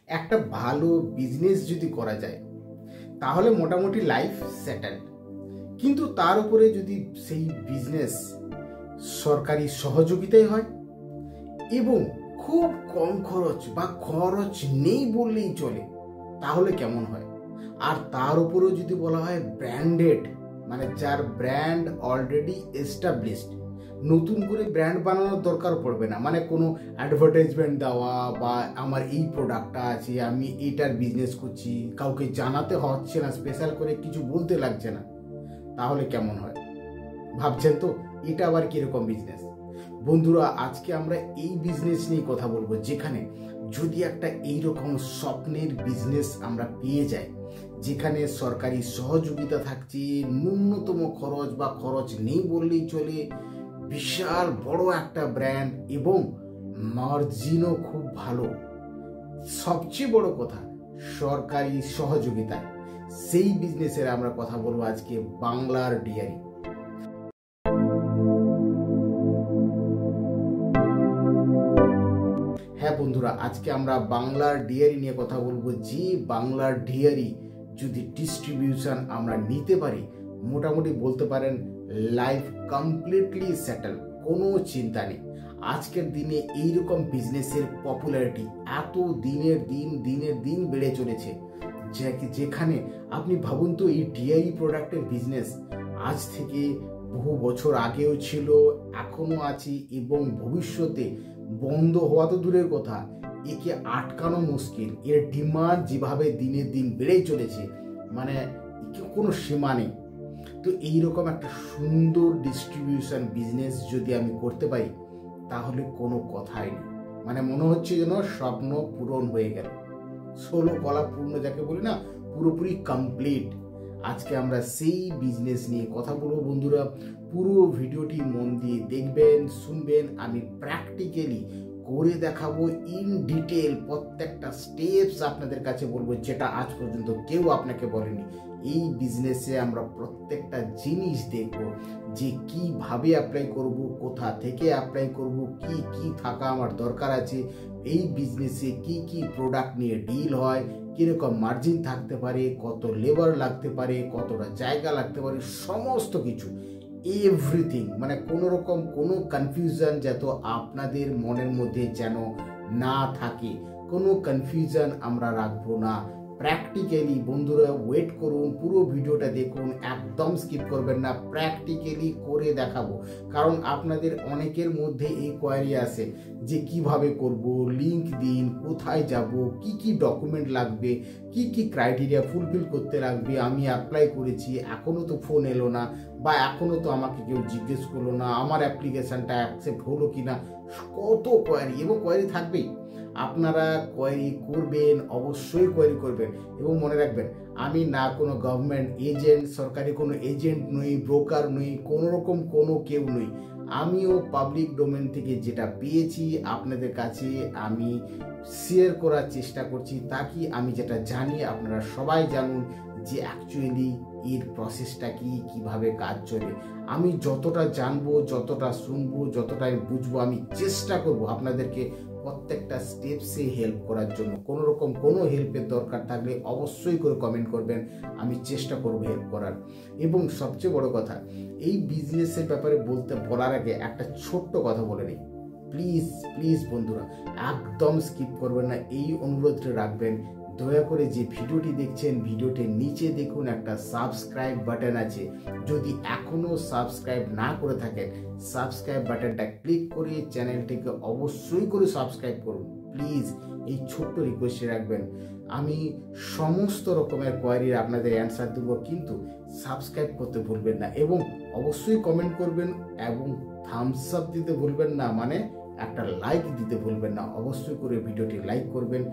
একটা ভালো বিজনেস যদি করা যায় তাহলে মোটামুটি লাইফ সেটেল। কিন্তু তার উপরে যদি সেই বিজনেস সরকারি সহযোগিতায় হয় এবং খুব কম খরচ বা খরচ নেই বললেই চলে, তাহলে কেমন হয়? আর তার উপরেও যদি বলা হয় ব্র্যান্ডেড, মানে যার ব্র্যান্ড অলরেডি এস্টাবলিশড, নতুন করে ব্র্যান্ড বানানোর দরকার পড়বে না, মানে কোনো অ্যাডভার্টাইজমেন্ট দেওয়া বা আমার এই প্রোডাক্টটা আছে, আমি এইটার বিজনেস করছি, কাউকে জানাতে হচ্ছে না, স্পেশাল করে কিছু বলতে লাগছে না, তাহলে কেমন হয় ভাবছেন তো? এটা আবার কিরকম বিজনেস? বন্ধুরা, আজকে আমরা এই বিজনেস নিয়ে কথা বলবো, যেখানে যদি একটা এইরকম স্বপ্নের বিজনেস আমরা পেয়ে যাই, যেখানে সরকারি সহযোগিতা থাকছে, ন্যূনতম খরচ বা খরচ নেই বললেই চলে, বিশাল বড় একটা ব্র্যান্ড এবং মার্জিনও খুব ভালো, সবচেয়ে বড় কথা সরকারি সহযোগিতা, সেই বিজনেসের আমরা কথা বলবো আজকে, বাংলার ডেয়ারি। হ্যাঁ বন্ধুরা, আজকে আমরা বাংলার ডেয়ারি নিয়ে কথা বলবো, যে বাংলার ডেয়ারি যদি ডিস্ট্রিবিউশন আমরা নিতে পারি, মোটামুটি বলতে পারেন লাইফ কমপ্লিটলি সেটেল, কোনো চিন্তা নেই। আজকের দিনে এইরকম বিজনেসের পপুলারিটি এত দিনের দিন বেড়ে চলেছে, যেখানে আপনি ভাবুন তো, এই ডেয়ারি প্রোডাক্টের বিজনেস আজ থেকে বহু বছর আগেও ছিল, এখনো আছে এবং ভবিষ্যতে বন্ধ হওয়া তো দূরের কথা, একে আটকানো মুশকিল। এর ডিমান্ড যেভাবে দিনের দিন বেড়েই চলেছে, মানে কোনো সীমা নেই। তো এইরকম একটা সুন্দর ডিস্ট্রিবিউশন বিজনেস যদি আমি করতে পারি, তাহলে কোনো কথাই নেই, মানে মনে হচ্ছে যেন স্বপ্ন পূরণ হয়ে গেল, 16 কলা পূর্ণ যাকে বলি না, পুরোপুরি কমপ্লিট। আজকে আমরা সেই বিজনেস নিয়ে কথা বলবো বন্ধুরা, পুরো ভিডিওটি মন দিয়ে দেখবেন, শুনবেন, আমি প্র্যাকটিক্যালি করে দেখাবো, ইন ডিটেল প্রত্যেকটা স্টেপস আপনাদের কাছে বলবো, যেটা আজ পর্যন্ত কেউ আপনাকে বলেনি। এই বিজনেসে আমরা প্রত্যেকটা জিনিস দেখব, যে কিভাবে অ্যাপ্লাই করব, কোথা থেকে অ্যাপ্লাই করব, কি কি থাকা আমার দরকার আছে, এই বিজনেসে কি কি প্রোডাক্ট নিয়ে ডিল হয়, কিরকম মার্জিন থাকতে পারে, কত লেবার লাগতে পারে, কতটা জায়গা লাগতে পারে, সমস্ত কিছু এভরিথিং, মানে কোনো রকম কোনো কনফিউশন যাতে আপনাদের মনের মধ্যে যেন না থাকে, কোনো কনফিউশন আমরা রাখবো না। প্র্যাকটিক্যালি বন্ধুরা ওয়েট করুন, পুরো ভিডিওটা দেখুন, একদম স্কিপ করবেন না, প্র্যাকটিক্যালি করে দেখাবো। কারণ আপনাদের অনেকের মধ্যে এই কোয়ারি আসে যে কিভাবে করব, লিংক দিন, কোথায় যাব, কি কি ডকুমেন্ট লাগবে, কি কি ক্রাইটেরিয়া ফুলফিল করতে লাগবে, আমি অ্যাপ্লাই করেছি এখনও তো ফোন এলো না, বা এখনও তো আমাকে কেউ জিজ্ঞেস করলো না, আমার অ্যাপ্লিকেশানটা অ্যাকসেপ্ট হলো কি না, কত কোয়ারি, এবং কোয়ারি থাকবেই। আপনারা কোয়ারি করবেন, অবশ্যই কোয়ারি করবেন, এবং মনে রাখবেন, আমি না কোনো গভর্নমেন্ট এজেন্ট, সরকারি কোনো এজেন্ট নই, ব্রোকার নই, কোনো রকম কোনো কেউ নই। আমিও পাবলিক ডোমেন থেকে যেটা পেয়েছি আপনাদের কাছে আমি শেয়ার করার চেষ্টা করছি, তাকি আমি যেটা জানি আপনারা সবাই জানুন, যে অ্যাকচুয়ালি এর প্রসেসটা কি, কিভাবে কাজ চলে। আমি যতটা জানবো, যতটা শুনবো, যতটা বুঝবো, আমি চেষ্টা করব আপনাদেরকে প্রত্যেকটা স্টেপসে হেল্প করার জন্য। কোনো রকম কোনো হেল্পের দরকার থাকলে অবশ্যই করে কমেন্ট করবেন, আমি চেষ্টা করব হেল্প করার। এবং সবচেয়ে বড় কথা, এই বিজনেসের ব্যাপারে বলার আগে একটা ছোট্ট কথা বলে নিই, প্লিজ প্লিজ বন্ধুরা একদম স্কিপ করবেন না, এই অনুরোধটা রাখবেন। দয়া করে যে ভিডিওটি দেখছেন, ভিডিওটির নিচে দেখুন একটা সাবস্ক্রাইব বাটন আছে, যদি এখনও সাবস্ক্রাইব না করে থাকেন, সাবস্ক্রাইব বাটনটা ক্লিক করে চ্যানেলটিকে অবশ্যই করে সাবস্ক্রাইব করুন প্লিজ, এই ছোট্ট রিকোয়েস্ট রাখবেন। আমি সমস্ত রকমের কোয়ারির আপনাদের অ্যান্সার দেবো, কিন্তু সাবস্ক্রাইব করতে ভুলবেন না, এবং অবশ্যই কমেন্ট করবেন, এবং থামস আপ দিতে ভুলবেন না, মানে একটা লাইক দিতে ভুলবেন না, অবশ্যই করে ভিডিওটি লাইক করবেন।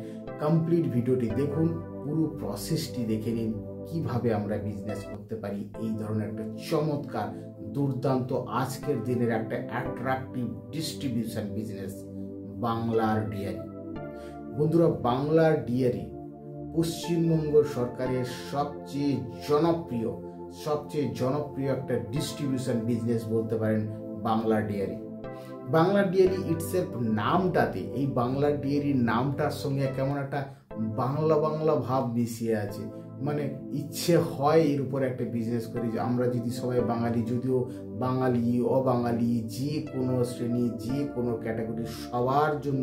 কমপ্লিট ভিডিওটি দেখুন, পুরো প্রসেসটি দেখে নিন, কিভাবে আমরা বিজনেস করতে পারি এই ধরনের একটা চমৎকার দুর্দান্ত আজকের দিনের একটা অ্যাট্রাকটিভ ডিস্ট্রিবিউশন বিজনেস, বাংলার ডেয়ারি। বন্ধুরা, বাংলার ডেয়ারি পশ্চিমবঙ্গ সরকারের সবচেয়ে জনপ্রিয় একটা ডিস্ট্রিবিউশন বিজনেস বলতে পারেন বাংলার ডেয়ারি। বাংলা ডেয়ারি ইটসেলফ নামটাতে, এই বাংলা ডেয়ারির নামটার সঙ্গে কেমন একটা বাংলা বাংলা ভাব মিশিয়ে আছে। মানে ইচ্ছে হয় এর উপর একটা বিজনেস করি। আমরা যদি সবাই বাঙালি, যদিও বাঙালি অবাঙালি যে কোনো শ্রেণী যে কোনো ক্যাটাগরি সবার জন্য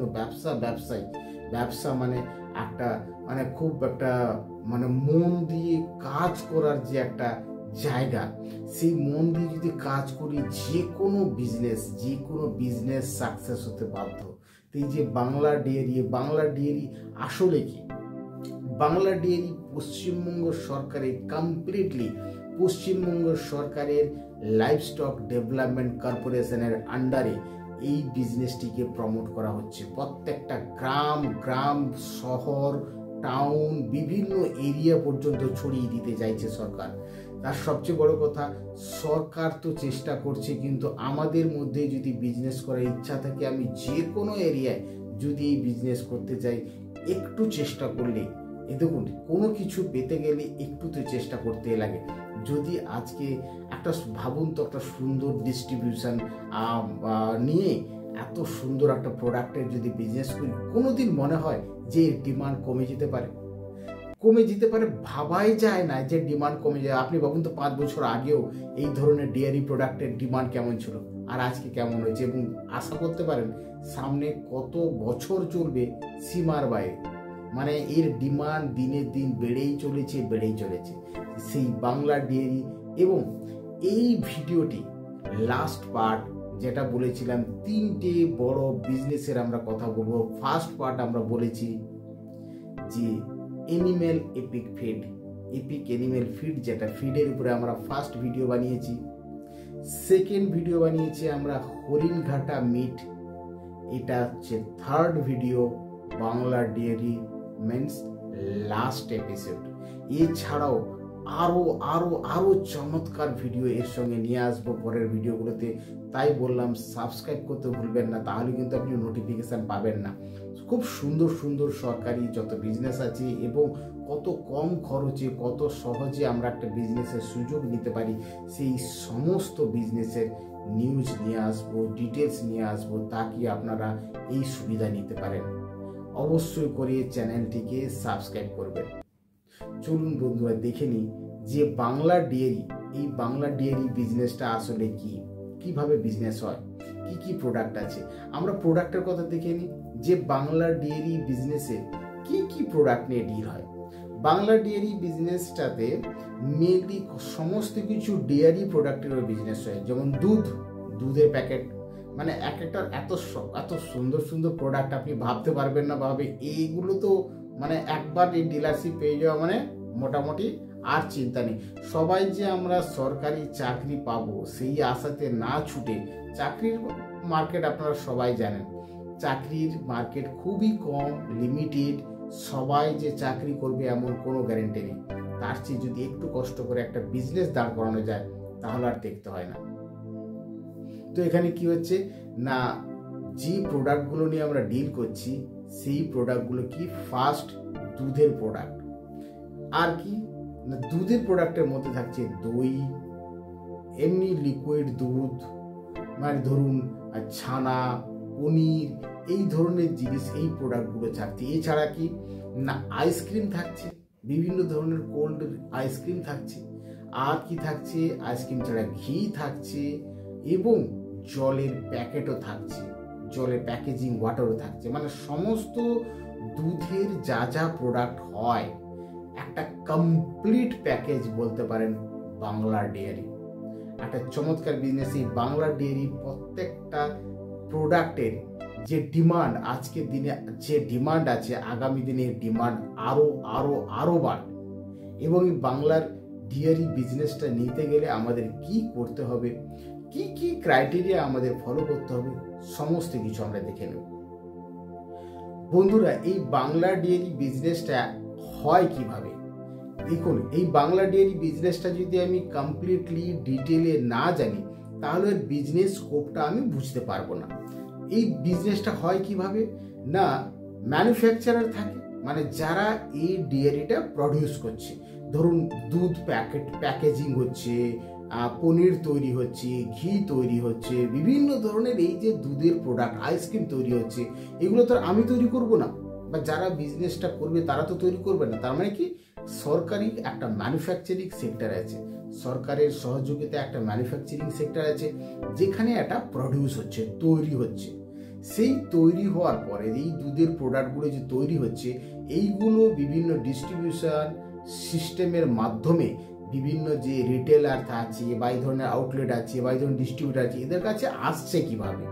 ব্যবসা মানে একটা মানে খুব একটা মানে মন দিয়ে কাজ করার যে একটা জায়গা, সেই মন দিয়ে যদি কাজ করি যে কোনো বিজনেস সাকসেস হতে বাধ্য। তো এই যে বাংলা ডেয়ারি আসলে কি? বাংলা ডেয়ারি পশ্চিমবঙ্গ সরকারের লাইভস্টক ডেভেলপমেন্ট কর্পোরেশনের আন্ডারে এই বিজনেসটিকে প্রমোট করা হচ্ছে। প্রত্যেকটা গ্রাম শহর টাউন বিভিন্ন এরিয়া পর্যন্ত ছড়িয়ে দিতে চাইছে সরকার। তার সবচেয়ে বড় কথা, সরকার তো চেষ্টা করছে, কিন্তু আমাদের মধ্যে যদি বিজনেস করার ইচ্ছা থাকে, আমি যে কোনো এরিয়ায় যদি এই বিজনেস করতে চাই, একটু চেষ্টা করলে, দেখুন কোনো কিছু পেতে গেলে একটু তো চেষ্টা করতে লাগে। যদি আজকে একটা ভাবুন তো, একটা সুন্দর ডিস্ট্রিবিউশন নিয়ে এত সুন্দর একটা প্রোডাক্টের যদি বিজনেস করি, কোনোদিন মনে হয় যে এর ডিমান্ড কমে যেতে পারে? ভাবাই যায় না যে ডিমান্ড কমে যায়। আপনি ভাবুন তো 5 বছর আগেও এই ধরনের ডেয়ারি প্রোডাক্টের ডিমান্ড কেমন ছিল আর আজকে কেমন হয়েছে, এবং আশা করতে পারেন সামনে কত বছর চলবে সীমার বাইরে। মানে এর ডিমান্ড দিনের দিন বেড়েই চলেছে সেই বাংলা ডেয়ারি। এবং এই ভিডিওটি লাস্ট পার্ট, যেটা বলেছিলাম 3টে বড় বিজনেসের আমরা কথা বলবো। ফার্স্ট পার্ট আমরা বলেছি যে এপিক অ্যানিমেল ফিড, যেটা ফিডের উপরে আমরা ফার্স্ট ভিডিও বানিয়েছি। সেকেন্ড ভিডিও বানিয়েছি আমরা হরিণঘাটা মিট, এটা হচ্ছে third video Bangla dairy means last episode. এছাড়াও আরো চমৎকার ভিডিও এর সঙ্গে নিয়ে আসবো পরের ভিডিওগুলোতে। তাই বললাম সাবস্ক্রাইব করতে ভুলবেন না, তাহলে কিন্তু আপনি নোটিফিকেশান পাবেন না। খুব সুন্দর সরকারি যত বিজনেস আছে এবং কত কম খরচে কত সহজে আমরা একটা বিজনেসের সুযোগ নিতে পারি, সেই সমস্ত বিজনেসের নিউজ নিয়ে আসবো, ডিটেলস নিয়ে আসবো, তাকে আপনারা এই সুবিধা নিতে পারেন। অবশ্যই করে চ্যানেলটিকে সাবস্ক্রাইব করবেন। চলুন বন্ধুরা দেখে নিই যে বাংলা ডেয়ারি বিজনেসটা আসলে কিভাবে বিজনেস হয়, কি প্রোডাক্ট আছে। আমরা প্রোডাক্টের কথা দেখে নিই যে বাংলা ডেয়ারি বিজনেসে কি প্রোডাক্ট নিয়ে ডিল হয়। বাংলা ডেয়ারি বিজনেসটাতে মেনলি সমস্ত কিছু ডেয়ারি প্রোডাক্টের বিজনেস হয়, যেমন দুধের প্যাকেট, মানে একটা এত সুন্দর প্রোডাক্ট আপনি ভাবতে পারবেন না। এইগুলো তো মানে একবার এই ডিলারশিপ পেয়ে যাওয়া মানে মোটামুটি আর চিন্তা নেই। সবাই যে আমরা সরকারি চাকরি পাবো সেই আশাতে না ছুটে, চাকরির মার্কেট আপনারা সবাই জানেন, চাকরির মার্কেট খুবই কম, লিমিটেড। সবাই যে চাকরি করবে এমন কোনো গ্যারেন্টি নেই। তার চেয়ে যদি একটু কষ্ট করে একটা বিজনেস দাঁড় করানো যায় তাহলে আর দেখতে হয় না। তো এখানে কি হচ্ছে না, যে প্রোডাক্টগুলো নিয়ে আমরা ডিল করছি সেই প্রোডাক্টগুলো কি, ফার্স্ট দুধের প্রোডাক্ট। আর কি না, দুধের প্রোডাক্টের মধ্যে থাকছে দই, এমনি লিকুইড দুধ, মানে ধরুন ছানা, পনির, এই ধরনের জিনিস, এই প্রোডাক্টগুলো থাকছে। এছাড়া কি না, আইসক্রিম থাকছে, বিভিন্ন ধরনের কোল্ড আইসক্রিম থাকছে। আর কি থাকছে, আইসক্রিম ছাড়া ঘি থাকছে এবং জলের প্যাকেটও থাকছে, জলের প্যাকেজিং ওয়াটারও থাকছে। মানে সমস্ত দুধের যা প্রোডাক্ট হয় একটা কমপ্লিট প্যাকেজ বলতে পারেন বাংলা ডেয়ারি। একটা চমৎকার বিজনেস। এই বাংলা ডেয়ারি প্রত্যেকটা প্রোডাক্টের যে ডিমান্ড, আজকের দিনে যে ডিমান্ড আছে, আগামী দিনে ডিমান্ড আরো বাড়বে। এবং এই বাংলার ডেয়ারি বিজনেসটা নিতে গেলে আমাদের কি করতে হবে, কি ক্রাইটেরিয়া আমাদের ফলো করতে হবে, সমস্ত কিছু আমরা দেখে নেব। বন্ধুরা, এই বাংলা ডেয়ারি বিজনেসটা হয় কিভাবে? দেখুন, এই বাংলা ডেয়ারি বিজনেসটা যদি আমি কমপ্লিটলি ডিটেলে না জানি তাহলে বিজনেস স্কোপটা আমি বুঝতে পারবো না। এই বিজনেসটা হয় কিভাবে না, ম্যানুফ্যাকচারার থাকে, মানে যারা এই ডেয়ারিটা প্রডিউস করছে, ধরুন দুধ প্যাকেজিং হচ্ছে, পনির তৈরি হচ্ছে, ঘি তৈরি হচ্ছে, বিভিন্ন ধরনের এই যে দুধের প্রোডাক্ট, আইসক্রিম তৈরি হচ্ছে, এগুলো তো আমি তৈরি করব না, বা যারা বিজনেসটা করবে তারা তো তৈরি করবে না। তার মানে কি, সরকারি একটা ম্যানুফ্যাকচারিং সেক্টর আছে, সরকারের সহযোগিতায় একটা ম্যানুফ্যাকচারিং সেক্টর আছে, যেখানে একটা প্রডিউস হচ্ছে, তৈরি হচ্ছে। সেই তৈরি হওয়ার পরে এই দুধের প্রোডাক্টগুলো যে তৈরি হচ্ছে, এইগুলো বিভিন্ন ডিস্ট্রিবিউশন সিস্টেমের মাধ্যমে বিভিন্ন যে রিটেলার আছে বা এই ধরনের আউটলেট আছে বা এই ধরনের ডিস্ট্রিবিউটার আছে, এদের কাছে আসছে কিভাবে,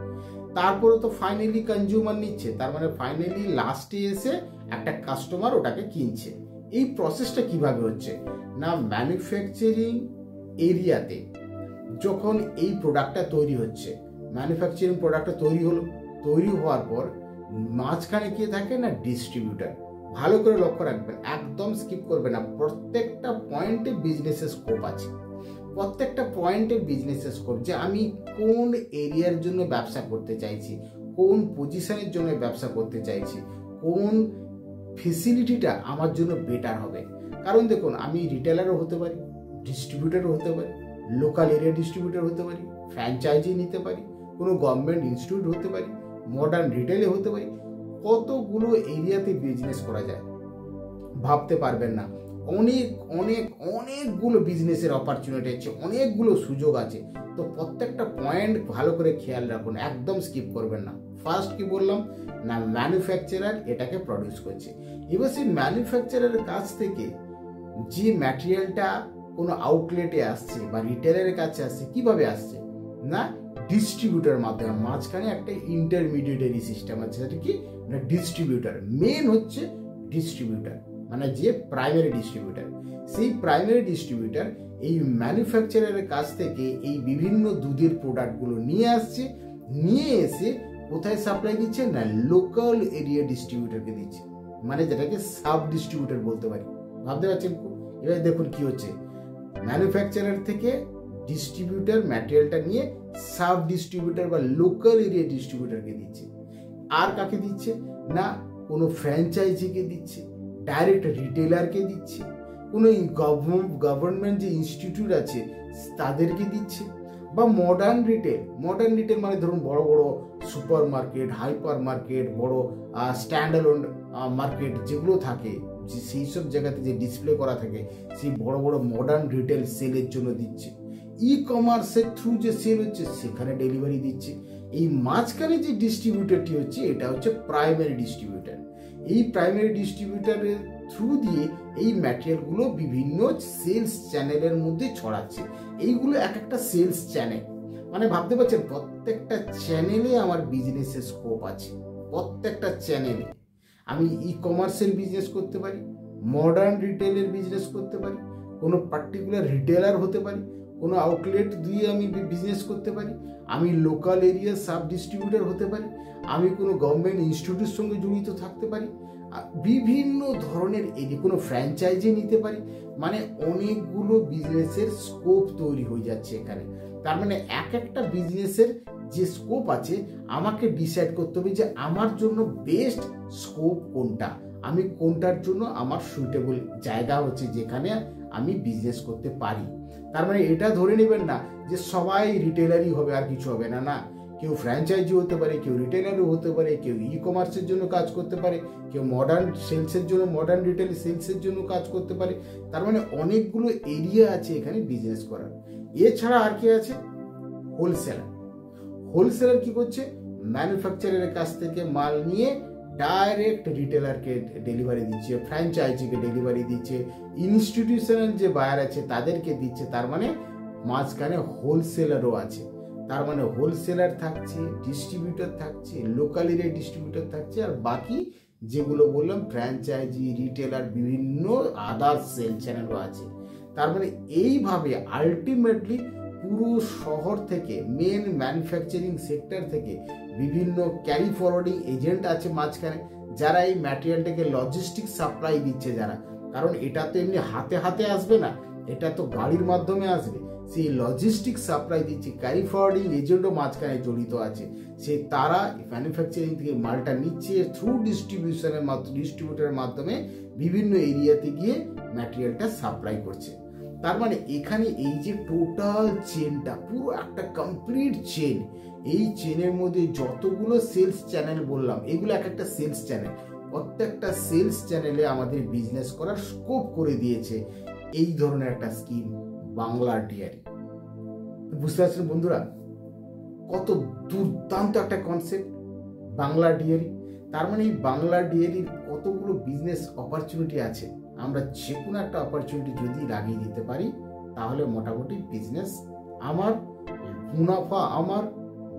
তারপরে তো ফাইনালি কনজিউমার নিচ্ছে, তার মানে ফাইনালি লাস্টে এসে একটা কাস্টমার ওটাকে কিনছে। এই প্রসেসটা কিভাবে হচ্ছে না, ম্যানুফ্যাকচারিং এরিয়াতে যখন এই প্রোডাক্টটা তৈরি হচ্ছে, ম্যানুফ্যাকচারিং প্রোডাক্টটা তৈরি হলো, তৈরি হওয়ার পর মাঝখানে কে থাকে না, ডিস্ট্রিবিউটার। ভালো করে লক্ষ্য রাখবেন, একদম স্কিপ করবে না, প্রত্যেকটা পয়েন্টে বিজনেসের স্কোপ আছে, প্রত্যেকটা পয়েন্টের বিজনেসের স্কোপ, যে আমি কোন এরিয়ার জন্য ব্যবসা করতে চাইছি, কোন পজিশনের জন্য ব্যবসা করতে চাইছি, কোন ফেসিলিটিটা আমার জন্য বেটার হবে। কারণ দেখুন, আমি রিটেলারও হতে পারি, ডিস্ট্রিবিউটারও হতে পারি, লোকাল এরিয়া ডিস্ট্রিবিউটার হতে পারি, ফ্র্যাঞ্চাইজি নিতে পারি, কোনো গভর্নমেন্ট ইনস্টিটিউট হতে পারি, মডার্ন রিটেলে হতে পারি। কতগুলো এরিয়াতে বিজনেস করা যায় ভাবতে পারবেন না। অনেক অনেক অনেকগুলো বিজনেসের অপরচুনিটি আছে, অনেকগুলো সুযোগ আছে। তো প্রত্যেকটা পয়েন্ট ভালো করে খেয়াল রাখুন, একদম স্কিপ করবেন না। ফার্স্ট কি বললাম না, ম্যানুফ্যাকচারার এটাকে প্রডিউস করছে। এবার সেই ম্যানুফ্যাকচারারের কাছ থেকে যে ম্যাটেরিয়ালটা কোনো আউটলেটে আসছে বা রিটেলারের কাছে আসছে, কিভাবে আসছে না, ডিস্ট্রিবিউটার মাধ্যমে। মাঝখানে একটা ইন্টারমিডিয়েটারি সিস্টেম আছে, সেটা কি না, ডিস্ট্রিবিউটার। মেন হচ্ছে ডিস্ট্রিবিউটার, মানে যে প্রাইমারি ডিস্ট্রিবিউটার। সেই প্রাইমারি ডিস্ট্রিবিউটার এই ম্যানুফ্যাকচারারের কাছ থেকে এই বিভিন্ন দুধের প্রোডাক্টগুলো নিয়ে আসছে, নিয়ে এসে কোথায় সাপ্লাই দিচ্ছে না, লোকাল এরিয়া ডিস্ট্রিবিউটারকে দিচ্ছে, মানে যেটাকে সাব ডিস্ট্রিবিউটার বলতে পারি। ভাবতে পারছেন? এবার দেখুন কি হচ্ছে, ম্যানুফ্যাকচারার থেকে ডিস্ট্রিবিউটার ম্যাটেরিয়ালটা নিয়ে সাব ডিস্ট্রিবিউটার বা লোকাল এরিয়া ডিস্ট্রিবিউটারকে দিচ্ছে। আর কাকে দিচ্ছে না, কোনো ফ্র্যাঞ্চাইজিকে দিচ্ছে, ডাইরেক্ট রিটেলারকে দিচ্ছে, কোনো গভর্নমেন্ট যে ইনস্টিটিউট আছে তাদেরকে দিচ্ছে, বা মডার্ন রিটেল। মডার্ন রিটেল মানে ধরুন বড় বড় সুপার মার্কেট, হাইপার মার্কেট, বড় স্ট্যান্ডঅ্যালোন মার্কেট যেগুলো থাকে, যে সেই সব জায়গাতে যে ডিসপ্লে করা থাকে, সেই বড় বড় মডার্ন রিটেল সেলের জন্য দিচ্ছে। ই কমার্সের থ্রু যে সেল হচ্ছে সেখানে ডেলিভারি দিচ্ছে। এই মাঝখানে যে ডিস্ট্রিবিউটারটি হচ্ছে, এটা হচ্ছে প্রাইমারি ডিস্ট্রিবিউটার। এই প্রাইমারি ডিস্ট্রিবিউটারের থ্রু দিয়ে এই ম্যাটেরিয়ালগুলো বিভিন্ন সেলস চ্যানেলের মধ্যে ছড়াচ্ছে। এইগুলো এক একটা সেলস চ্যানেল, মানে ভাবতে পারছেন প্রত্যেকটা চ্যানেলে আমার বিজনেসের স্কোপ আছে। প্রত্যেকটা চ্যানেলে আমি ই কমার্সের বিজনেস করতে পারি, মডার্ন রিটেলের বিজনেস করতে পারি, কোনো পার্টিকুলার রিটেলার হতে পারি, কোনো আউটলেট দিয়ে আমি বিজনেস করতে পারি, আমি লোকাল এরিয়া সাব ডিস্ট্রিবিউটার হতে পারি, আমি কোনো গভর্নমেন্ট ইনস্টিটিউটের সঙ্গে জড়িত থাকতে পারি, বিভিন্ন ধরনের কোনো ফ্র্যাঞ্চাইজি নিতে পারি। মানে অনেকগুলো বিজনেসের স্কোপ তৈরি হয়ে যাচ্ছে এখানে। তার মানে এক একটা বিজনেসের যে স্কোপ আছে, আমাকে ডিসাইড করতে হবে যে আমার জন্য বেস্ট স্কোপ কোনটা, আমি কোনটার জন্য আমার সুইটেবল জায়গা হচ্ছে যেখানে আমি বিজনেস করতে পারি। তার মানে এটা ধরে নেবেন না যে সবাই রিটেলারই হবে আর কিছু হবে না। না, কেউ ফ্র্যাঞ্চাইজি হতে পারে, কেউ রিটেলারও হতে পারে, কেউ ই কমার্সের জন্য কাজ করতে পারে, কেউ মডার্ন সেলসের জন্য, মডার্ন রিটেল সেলসের জন্য কাজ করতে পারে। তার মানে অনেকগুলো এরিয়া আছে এখানে বিজনেস করার। এছাড়া আর কি আছে, হোলসেলার। হোলসেলার কি করছে, ম্যানুফ্যাকচারারের কাছ থেকে মাল নিয়ে ডাইরেক্ট রিটেলারকে ডেলিভারি দিচ্ছে, ফ্র্যাঞ্চাইজিকে ডেলিভারি দিচ্ছে, ইনস্টিটিউশনাল যে বায়ার আছে তাদেরকে দিচ্ছে। তার মানে মাঝখানে হোলসেলারও আছে। তার মানে হোলসেলার থাকছে, ডিস্ট্রিবিউটর থাকছে, লোকাল এরিয়া ডিস্ট্রিবিউটর থাকছে, আর বাকি যেগুলো বললাম ফ্র্যাঞ্চাইজি, রিটেলার, বিভিন্ন আদার সেল চ্যানেলও আছে। তার মানে এইভাবে আলটিমেটলি পুরো শহর থেকে, মেন ম্যানুফ্যাকচারিং সেক্টর থেকে বিভিন্ন ক্যারি ফরওয়ার্ডিং এজেন্ট আছে মাঝখানে, যারা এই ম্যাটেরিয়ালটাকে লজিস্টিক সাপ্লাই দিচ্ছে যারা। কারণ এটা তো এমনি হাতে হাতে আসবে না, এটা তো গাড়ির মাধ্যমে আসবে। সেই লজিস্টিক সাপ্লাই দিচ্ছে, ক্যারি ফরওয়ার্ডিং এজেন্টও মাঝখানে জড়িত আছে। তারা ম্যানুফ্যাকচারিং থেকে মালটা নিচ্ছে, থ্রু ডিস্ট্রিবিউটারের মাধ্যমে বিভিন্ন এরিয়াতে গিয়ে ম্যাটেরিয়ালটা সাপ্লাই করছে। তার মানে এখানে এই যে টোটাল চেনটা, পুরো একটা কমপ্লিট চেন, এই চেনের মধ্যে যতগুলো সেলস চ্যানেল বললাম, এগুলো এক একটা সেলস চ্যানেল, প্রত্যেকটা সেলস চ্যানেলে আমাদের বিজনেস করার স্কোপ করে দিয়েছে এই ধরনের একটা স্কিম বাংলা ডেয়ারি। বুঝতে পারছেন বন্ধুরা, কত দুর্দান্ত একটা কনসেপ্ট বাংলা ডেয়ারি। তার মানে এই বাংলা ডেয়ারির কতগুলো বিজনেস অপরচুনিটি আছে, আমরা যে কোনো একটা অপরচুনিটি যদি লাগিয়ে দিতে পারি তাহলে মোটামুটি বিজনেস আমার, মুনাফা আমার,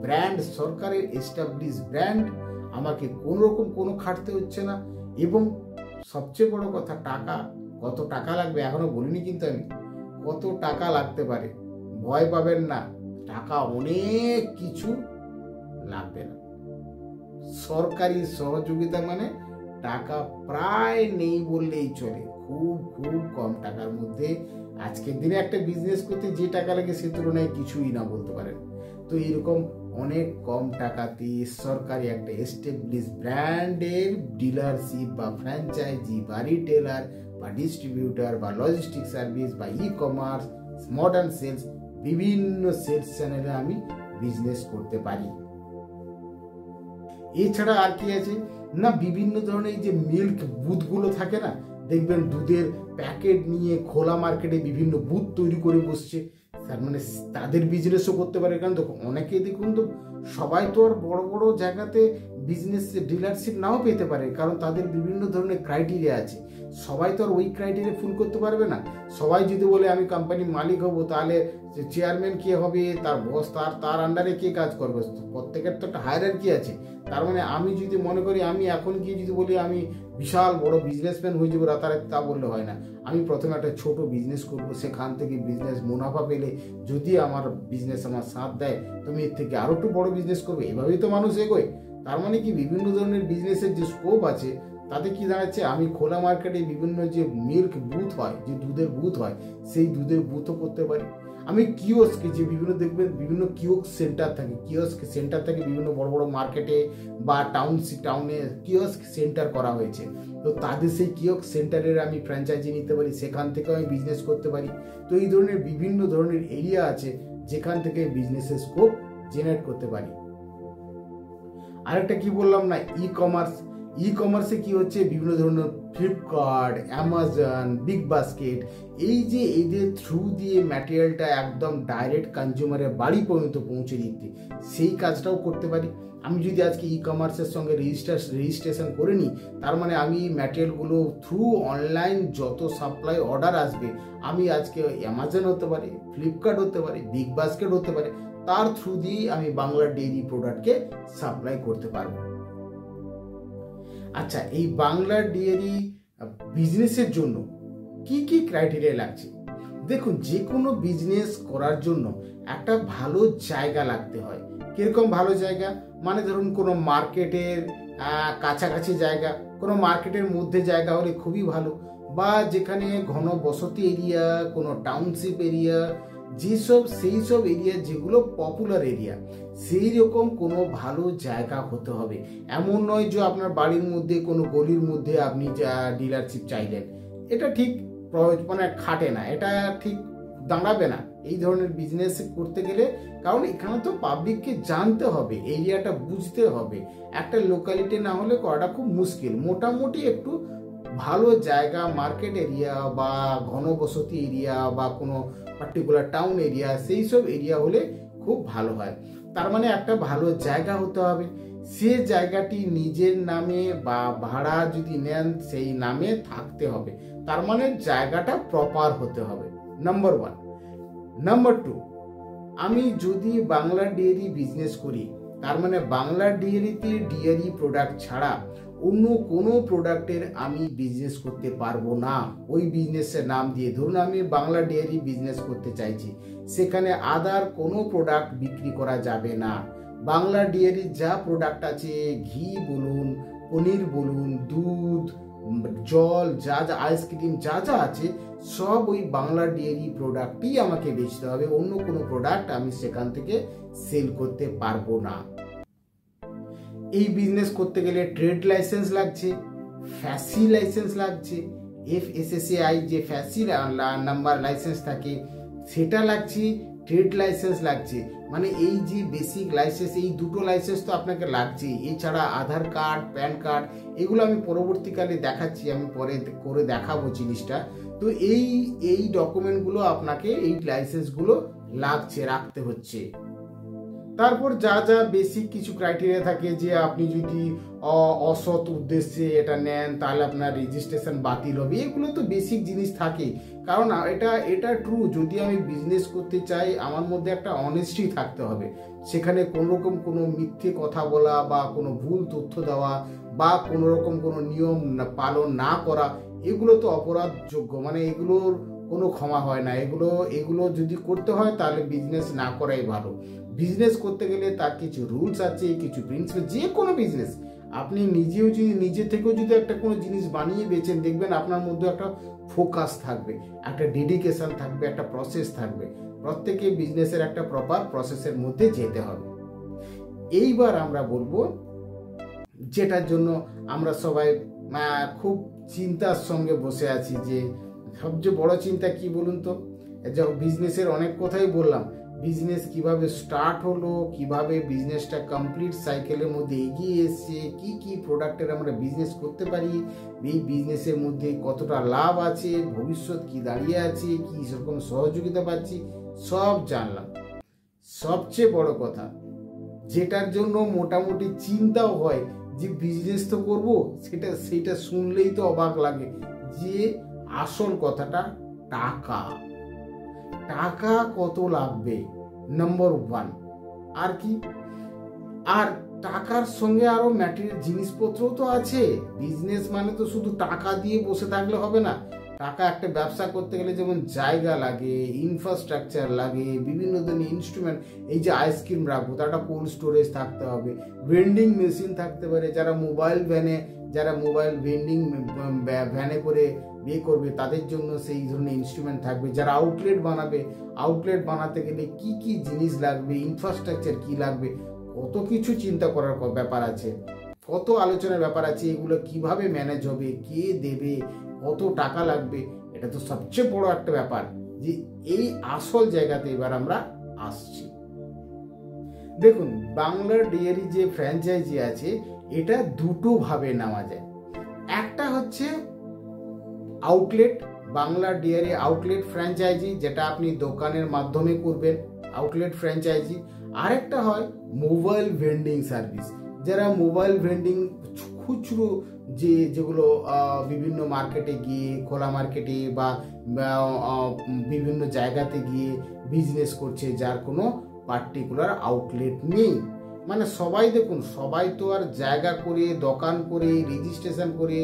ব্র্যান্ড, সরকারের এস্টাবলিশ ব্র্যান্ড, আমাকে কোনো রকম কোনো খাটতে হচ্ছে না। এবং সবচেয়ে বড় কথা, টাকা, কত টাকা লাগবে এখনো বলিনি কিন্তু আমি, কত টাকা লাগতে পারে ভয় পাবেন না, টাকা অনেক কিছু লাগবে না। সরকারি সহযোগিতা মানে টাকা প্রায় নেই বললেই চলে, খুব খুব কম টাকার মধ্যে আজকের দিনে একটা বিজনেস করতে যে টাকা লাগে সে তুলনায় কিছুই না বলতে পারেন। তো এরকম অনেক কম টাকাতে সরকারি একটা এস্টাবলিশ ব্র্যান্ডের ডিলারশিপ বা ফ্র্যাঞ্চাইজি বা রিটেলার বা ডিস্ট্রিবিউটার বা লজিস্টিক সার্ভিস বা ই কমার্স, মডার্ন সেলস, বিভিন্ন সেলস চ্যানেলে আমি বিজনেস করতে পারি। এছাড়া আর কি আছে না, বিভিন্ন ধরনের যে মিল্ক বুথগুলো থাকে না, দেখবেন দুধের প্যাকেট নিয়ে খোলা মার্কেটে বিভিন্ন বুথ তৈরি করে বসছে, তার মানে তাদের বিজনেসও করতে পারে। কারণ দেখো অনেকে দেখুন তো, সবাই তো আর বড় বড় জায়গাতে বিজনেস ডিলারশিপ নাও পেতে পারে, কারণ তাদের বিভিন্ন ধরনের ক্রাইটেরিয়া আছে, সবাই তো আর ওই ক্রাইটেরিয়া ফুল করতে পারবে না। সবাই যদি বলে আমি কোম্পানির মালিক হব, তাহলে চেয়ারম্যান কে হবে, তার বস, তার আন্ডারে কে কাজ করবে, প্রত্যেকের তো একটা হায়ারার্কি আছে। তার মানে আমি যদি মনে করি আমি এখন গিয়ে যদি বলি আমি বিশাল বড় বিজনেসম্যান হয়ে যাবো রাতারাতি, তা বললে হয় না। আমি প্রথমে একটা ছোট বিজনেস করব, সেখান থেকে বিজনেস মুনাফা পেলে যদি আমার বিজনেস আমার সাথ দেয়, তুমি এর থেকে আরো একটু বড় বিজনেস করবে, এভাবেই তো মানুষ এগোয়। তার মানে কি, বিভিন্ন ধরনের বিজনেসের যে স্কোপ আছে তাতে কি দাঁড়াচ্ছে, আমি খোলা মার্কেটে বিভিন্ন যে মিল্ক বুথ হয়, যে দুধের বুথ হয়, সেই দুধের বুথও করতে পারি। আমি কিওস্কে, যে বিভিন্ন দেখবেন বিভিন্ন কিওস্ক সেন্টার থাকে, কিওস্ক সেন্টার থাকে বিভিন্ন বড় বড় মার্কেটে বা টাউনে কিওস্ক সেন্টার করা হয়েছে, তো তাদের সেই কিওস্ক সেন্টারের আমি ফ্র্যাঞ্চাইজি নিতে পারি, সেখান থেকেও আমি বিজনেস করতে পারি। তো এই ধরনের বিভিন্ন ধরনের এরিয়া আছে যেখান থেকে বিজনেসের স্কোপ জেনারেট করতে পারি। আরেকটা কি বললাম না, ই কমার্স। ই কমার্সে কি হচ্ছে, বিভিন্ন ধরনের ফ্লিপকার্ট, অ্যামাজন, বিগ বাস্কেট, এই যে এদের থ্রু দিয়ে ম্যাটেরিয়ালটা একদম ডাইরেক্ট কনজিউমারের বাড়ি পর্যন্ত পৌঁছে দিতে, সেই কাজটাও করতে পারি। আমি যদি আজকে ই কমার্সের সঙ্গে রেজিস্ট্রেশন করে নিই, তার মানে আমি ম্যাটেরিয়ালগুলো থ্রু অনলাইন যত সাপ্লাই অর্ডার আসবে, আমি আজকে অ্যামাজন হতে পারে, ফ্লিপকার্ট হতে পারে, বিগ বাস্কেট হতে পারে, তার থ্রু দিয়ে আমি বাংলা ডেইরি প্রোডাক্টকে সাপ্লাই করতে পারবো। আচ্ছা, এই বাংলা ডেয়ারি বিজনেসের জন্য কি কি ক্রাইটেরিয়া লাগছে? দেখুন, যে কোনো বিজনেস করার জন্য একটা ভালো জায়গা লাগতে হয়। কিরকম ভালো জায়গা? মানে ধরুন কোনো মার্কেটের কাছাকাছি জায়গা, কোনো মার্কেটের মধ্যে জায়গা হলে খুবই ভালো, বা যেখানে ঘন বসতি এরিয়া, কোনো টাউনশিপ এরিয়া, সেই সব এরিয়া যেগুলো পপুলার এরিয়া, সেই রকম কোনো ভালো জায়গা হতে হবে। এমন নয় যে আপনার বাড়ির মধ্যে কোনো গলির মধ্যে আপনি ডিলারশিপ চাইলেন, এটা ঠিক মানে খাটে না, এটা ঠিক দাঁড়াবে না এই ধরনের বিজনেস করতে গেলে। কারণ এখানে তো পাবলিককে জানতে হবে, এরিয়াটা বুঝতে হবে, একটা লোকালিটি না হলে করাটা খুব মুশকিল। মোটামুটি একটু ভালো জায়গা, মার্কেট এরিয়া বা ঘনবসতি এরিয়া বা কোনো পার্টিকুলার টাউন এরিয়া, সেই সব এরিয়া হলে খুব ভালো হয়। তার মানে একটা ভালো জায়গা হতে হবে, সে জায়গাটি নিজের নামে বা ভাড়া যদি নেন সেই নামে থাকতে হবে। তার মানে জায়গাটা প্রপার হতে হবে, নাম্বার 1। নাম্বার 2, আমি যদি বাংলা ডেয়ারি বিজনেস করি, তার মানে বাংলা ডেয়ারিতে ডেয়ারি প্রোডাক্ট ছাড়া অন্য কোনো প্রোডাক্টের আমি বিজনেস করতে পারবো না। ওই বিজনেসের নাম দিয়ে, ধরুন আমি বাংলা ডেয়ারি বিজনেস করতে চাইছি, সেখানে আদার কোনো প্রোডাক্ট বিক্রি করা যাবে না। বাংলা ডেয়ারির যা প্রোডাক্ট আছে, ঘি বলুন, পনির বলুন, দুধ, জল, যা যা আইসক্রিম যা যা আছে, সব ওই বাংলা ডেয়ারি প্রোডাক্টই আমাকে বেচতে হবে। অন্য কোনো প্রোডাক্ট আমি সেখান থেকে সেল করতে পারবো না। এই বিজনেস করতে গেলে ট্রেড লাইসেন্স লাগছে, ফ্যাসি লাইসেন্স লাগছে, FSSAI যে ফ্যাসি নাম্বার লাইসেন্স থাকে সেটা লাগছে, ট্রেড লাইসেন্স লাগছে। মানে এই যে বেসিক লাইসেন্স, এই দুটো লাইসেন্স তো আপনাকে লাগছেই। এছাড়া আধার কার্ড, প্যান কার্ড, এগুলো আমি পরবর্তীকালে দেখাচ্ছি, আমি পরে করে দেখাবো জিনিসটা। তো এই ডকুমেন্টগুলো আপনাকে, এই লাইসেন্সগুলো লাগছে, রাখতে হচ্ছে। তারপর যা যা বেসিক কিছু ক্রাইটেরিয়া থাকে, যে আপনি যদি অসৎ উদ্দেশ্যে এটা নেন তাহলে আপনার রেজিস্ট্রেশন বাতিল হবে, এগুলো তো বেসিক জিনিস থাকে। কারণ এটা ট্রু, যদি আমি বিজনেস করতে চাই আমার মধ্যে একটা অনেস্টি থাকতে হবে। সেখানে কোনোরকম কোনো মিথ্যে কথা বলা বা কোনো ভুল তথ্য দেওয়া বা কোনোরকম কোনো নিয়ম পালন না করা, এগুলো তো অপরাধযোগ্য, মানে এগুলোর কোনো ক্ষমা হয় না। এগুলো যদি করতে হয় তাহলে বিজনেস না করাই ভালো। বিজনেস করতে গেলে তার কিছু রুলস আছে, কিছু প্রিন্সিপাল। যে কোনো বিজনেস আপনি নিজে থেকেও যদি একটা কোনো জিনিস বানিয়ে বেচেন, দেখবেন আপনার মধ্যে একটা ফোকাস থাকবে, একটা ডেডিকেশন থাকবে, একটা প্রসেস থাকবে। প্রত্যেকে বিজনেসের একটা প্রপার প্রসেসের মধ্যে যেতে হবে। এইবার আমরা বলবো যেটার জন্য আমরা সবাই খুব চিন্তার সঙ্গে বসে আছি, যে সবচেয়ে বড় চিন্তা কি বলুন তো? বিজনেসের অনেক কথাই বললাম, বিজনেস কিভাবে স্টার্ট হলো, কিভাবে বিজনেসটা কমপ্লিট সাইকেলের মধ্যে এগিয়ে এসছে, কি কি প্রোডাক্টের আমরা বিজনেস করতে পারি, এই বিজনেসের মধ্যে কতটা লাভ আছে, ভবিষ্যৎ কি দাঁড়িয়ে আছে, কি সেরকম সহযোগিতা পাচ্ছি, সব জানলাম। সবচেয়ে বড় কথা, যেটার জন্য মোটামুটি চিন্তাও হয় যে বিজনেস তো করব, সেটা শুনলেই তো অবাক লাগে, যে আসল কথাটা টাকা। টাকা কত লাগবে নাম্বার 1, আর কি, আর টাকার সঙ্গে আরো ম্যাটেরিয়াল জিনিসপত্র তো আছে। বিজনেস মানে তো শুধু টাকা দিয়ে বসে থাকলে হবে না। টাকা, একটা ব্যবসা করতে গেলে যেমন জায়গা লাগে, ইনফ্রাস্ট্রাকচার লাগে, বিভিন্ন ধরনের ইনস্ট্রুমেন্ট, এই যে আইসক্রিম রাখবো তার একটা কোল্ড স্টোরেজ থাকতে হবে, ভেন্ডিং মেশিন থাকতে পারে, যারা মোবাইল ভেন্ডিং ভ্যানে করে বিয়ে করবে তাদের জন্য সেই ধরনের ইনস্ট্রুমেন্ট থাকবে, যারা আউটলেট বানাতে গেলে কি কি জিনিস লাগবে, ইনফ্রাস্ট্রাকচার কি লাগবে, কত কিছু চিন্তা করার ব্যাপার আছে, কত আলোচনার ব্যাপার আছে। এগুলো কিভাবে ম্যানেজ হবে, কে দেবে, কত টাকা লাগবে, এটা তো সবচেয়ে বড় একটা ব্যাপার। যে এই আসল জায়গাতে এবার আমরা আসছি। দেখুন, বাংলার ডেয়ারি যে ফ্র্যাঞ্চাইজি আছে, এটা দুটো ভাবে নেওয়া যায়। একটা হচ্ছে outlet, Bangla dairy outlet franchise, যেটা আপনি দোকানের মাধ্যমে করবেন, আউটলেট ফ্র্যাঞ্চাইজি। আরেকটা হয় মোবাইল ভেন্ডিং সার্ভিস, যারা মোবাইল ভেন্ডিং খুচরো যেগুলো বিভিন্ন মার্কেটে গিয়ে, খোলা মার্কেটে বা বিভিন্ন জায়গাতে গিয়ে বিজনেস করছে, যার কোনো পার্টিকুলার আউটলেট নেই। মানে সবাই তো আর জায়গা করে, দোকান করে, রেজিস্ট্রেশন করে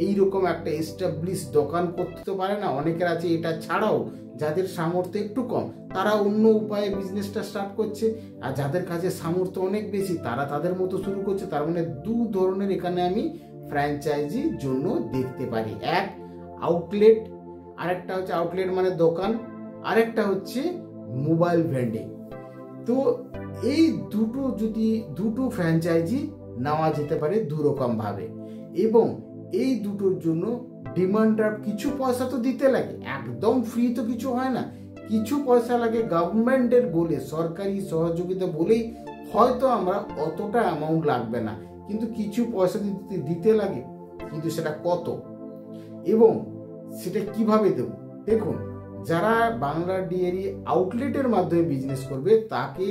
এইরকম একটা এস্টাবলিশ দোকান করতে তো পারে না। অনেকের আছে এটা ছাড়াও, যাদের সামর্থ্য একটু কম তারা অন্য উপায়ে বিজনেসটা স্টার্ট করছে, আর যাদের কাছে সামর্থ্য অনেক বেশি তারা তাদের মতো শুরু করছে। তার মানে দু ধরনের এখানে আমি ফ্র্যাঞ্চাইজির জন্য দেখতে পারি। এক আউটলেট, আরেকটা হচ্ছে আউটলেট মানে দোকান, আরেকটা হচ্ছে মোবাইল ভেন্ডিং। তো এই দুটো ফ্র্যাঞ্চাইজি নেওয়া যেতে পারে দুরকম ভাবে, এবং এই দুটোর জন্য ডিমান্ড ড্রাফট কিছু পয়সা তো দিতে লাগে, একদম ফ্রি তো কিছু হয় না, কিছু পয়সা লাগে। গভর্নমেন্টের বলে, সরকারি সহযোগিতা বলেই হয়তো আমরা অতটা অ্যামাউন্ট লাগবে না, কিন্তু কিছু পয়সা দিতে লাগে। কিন্তু সেটা কত এবং সেটা কিভাবে দেব? দেখুন, যারা বাংলা ডেয়ারি আউটলেটের মাধ্যমে বিজনেস করবে তাকে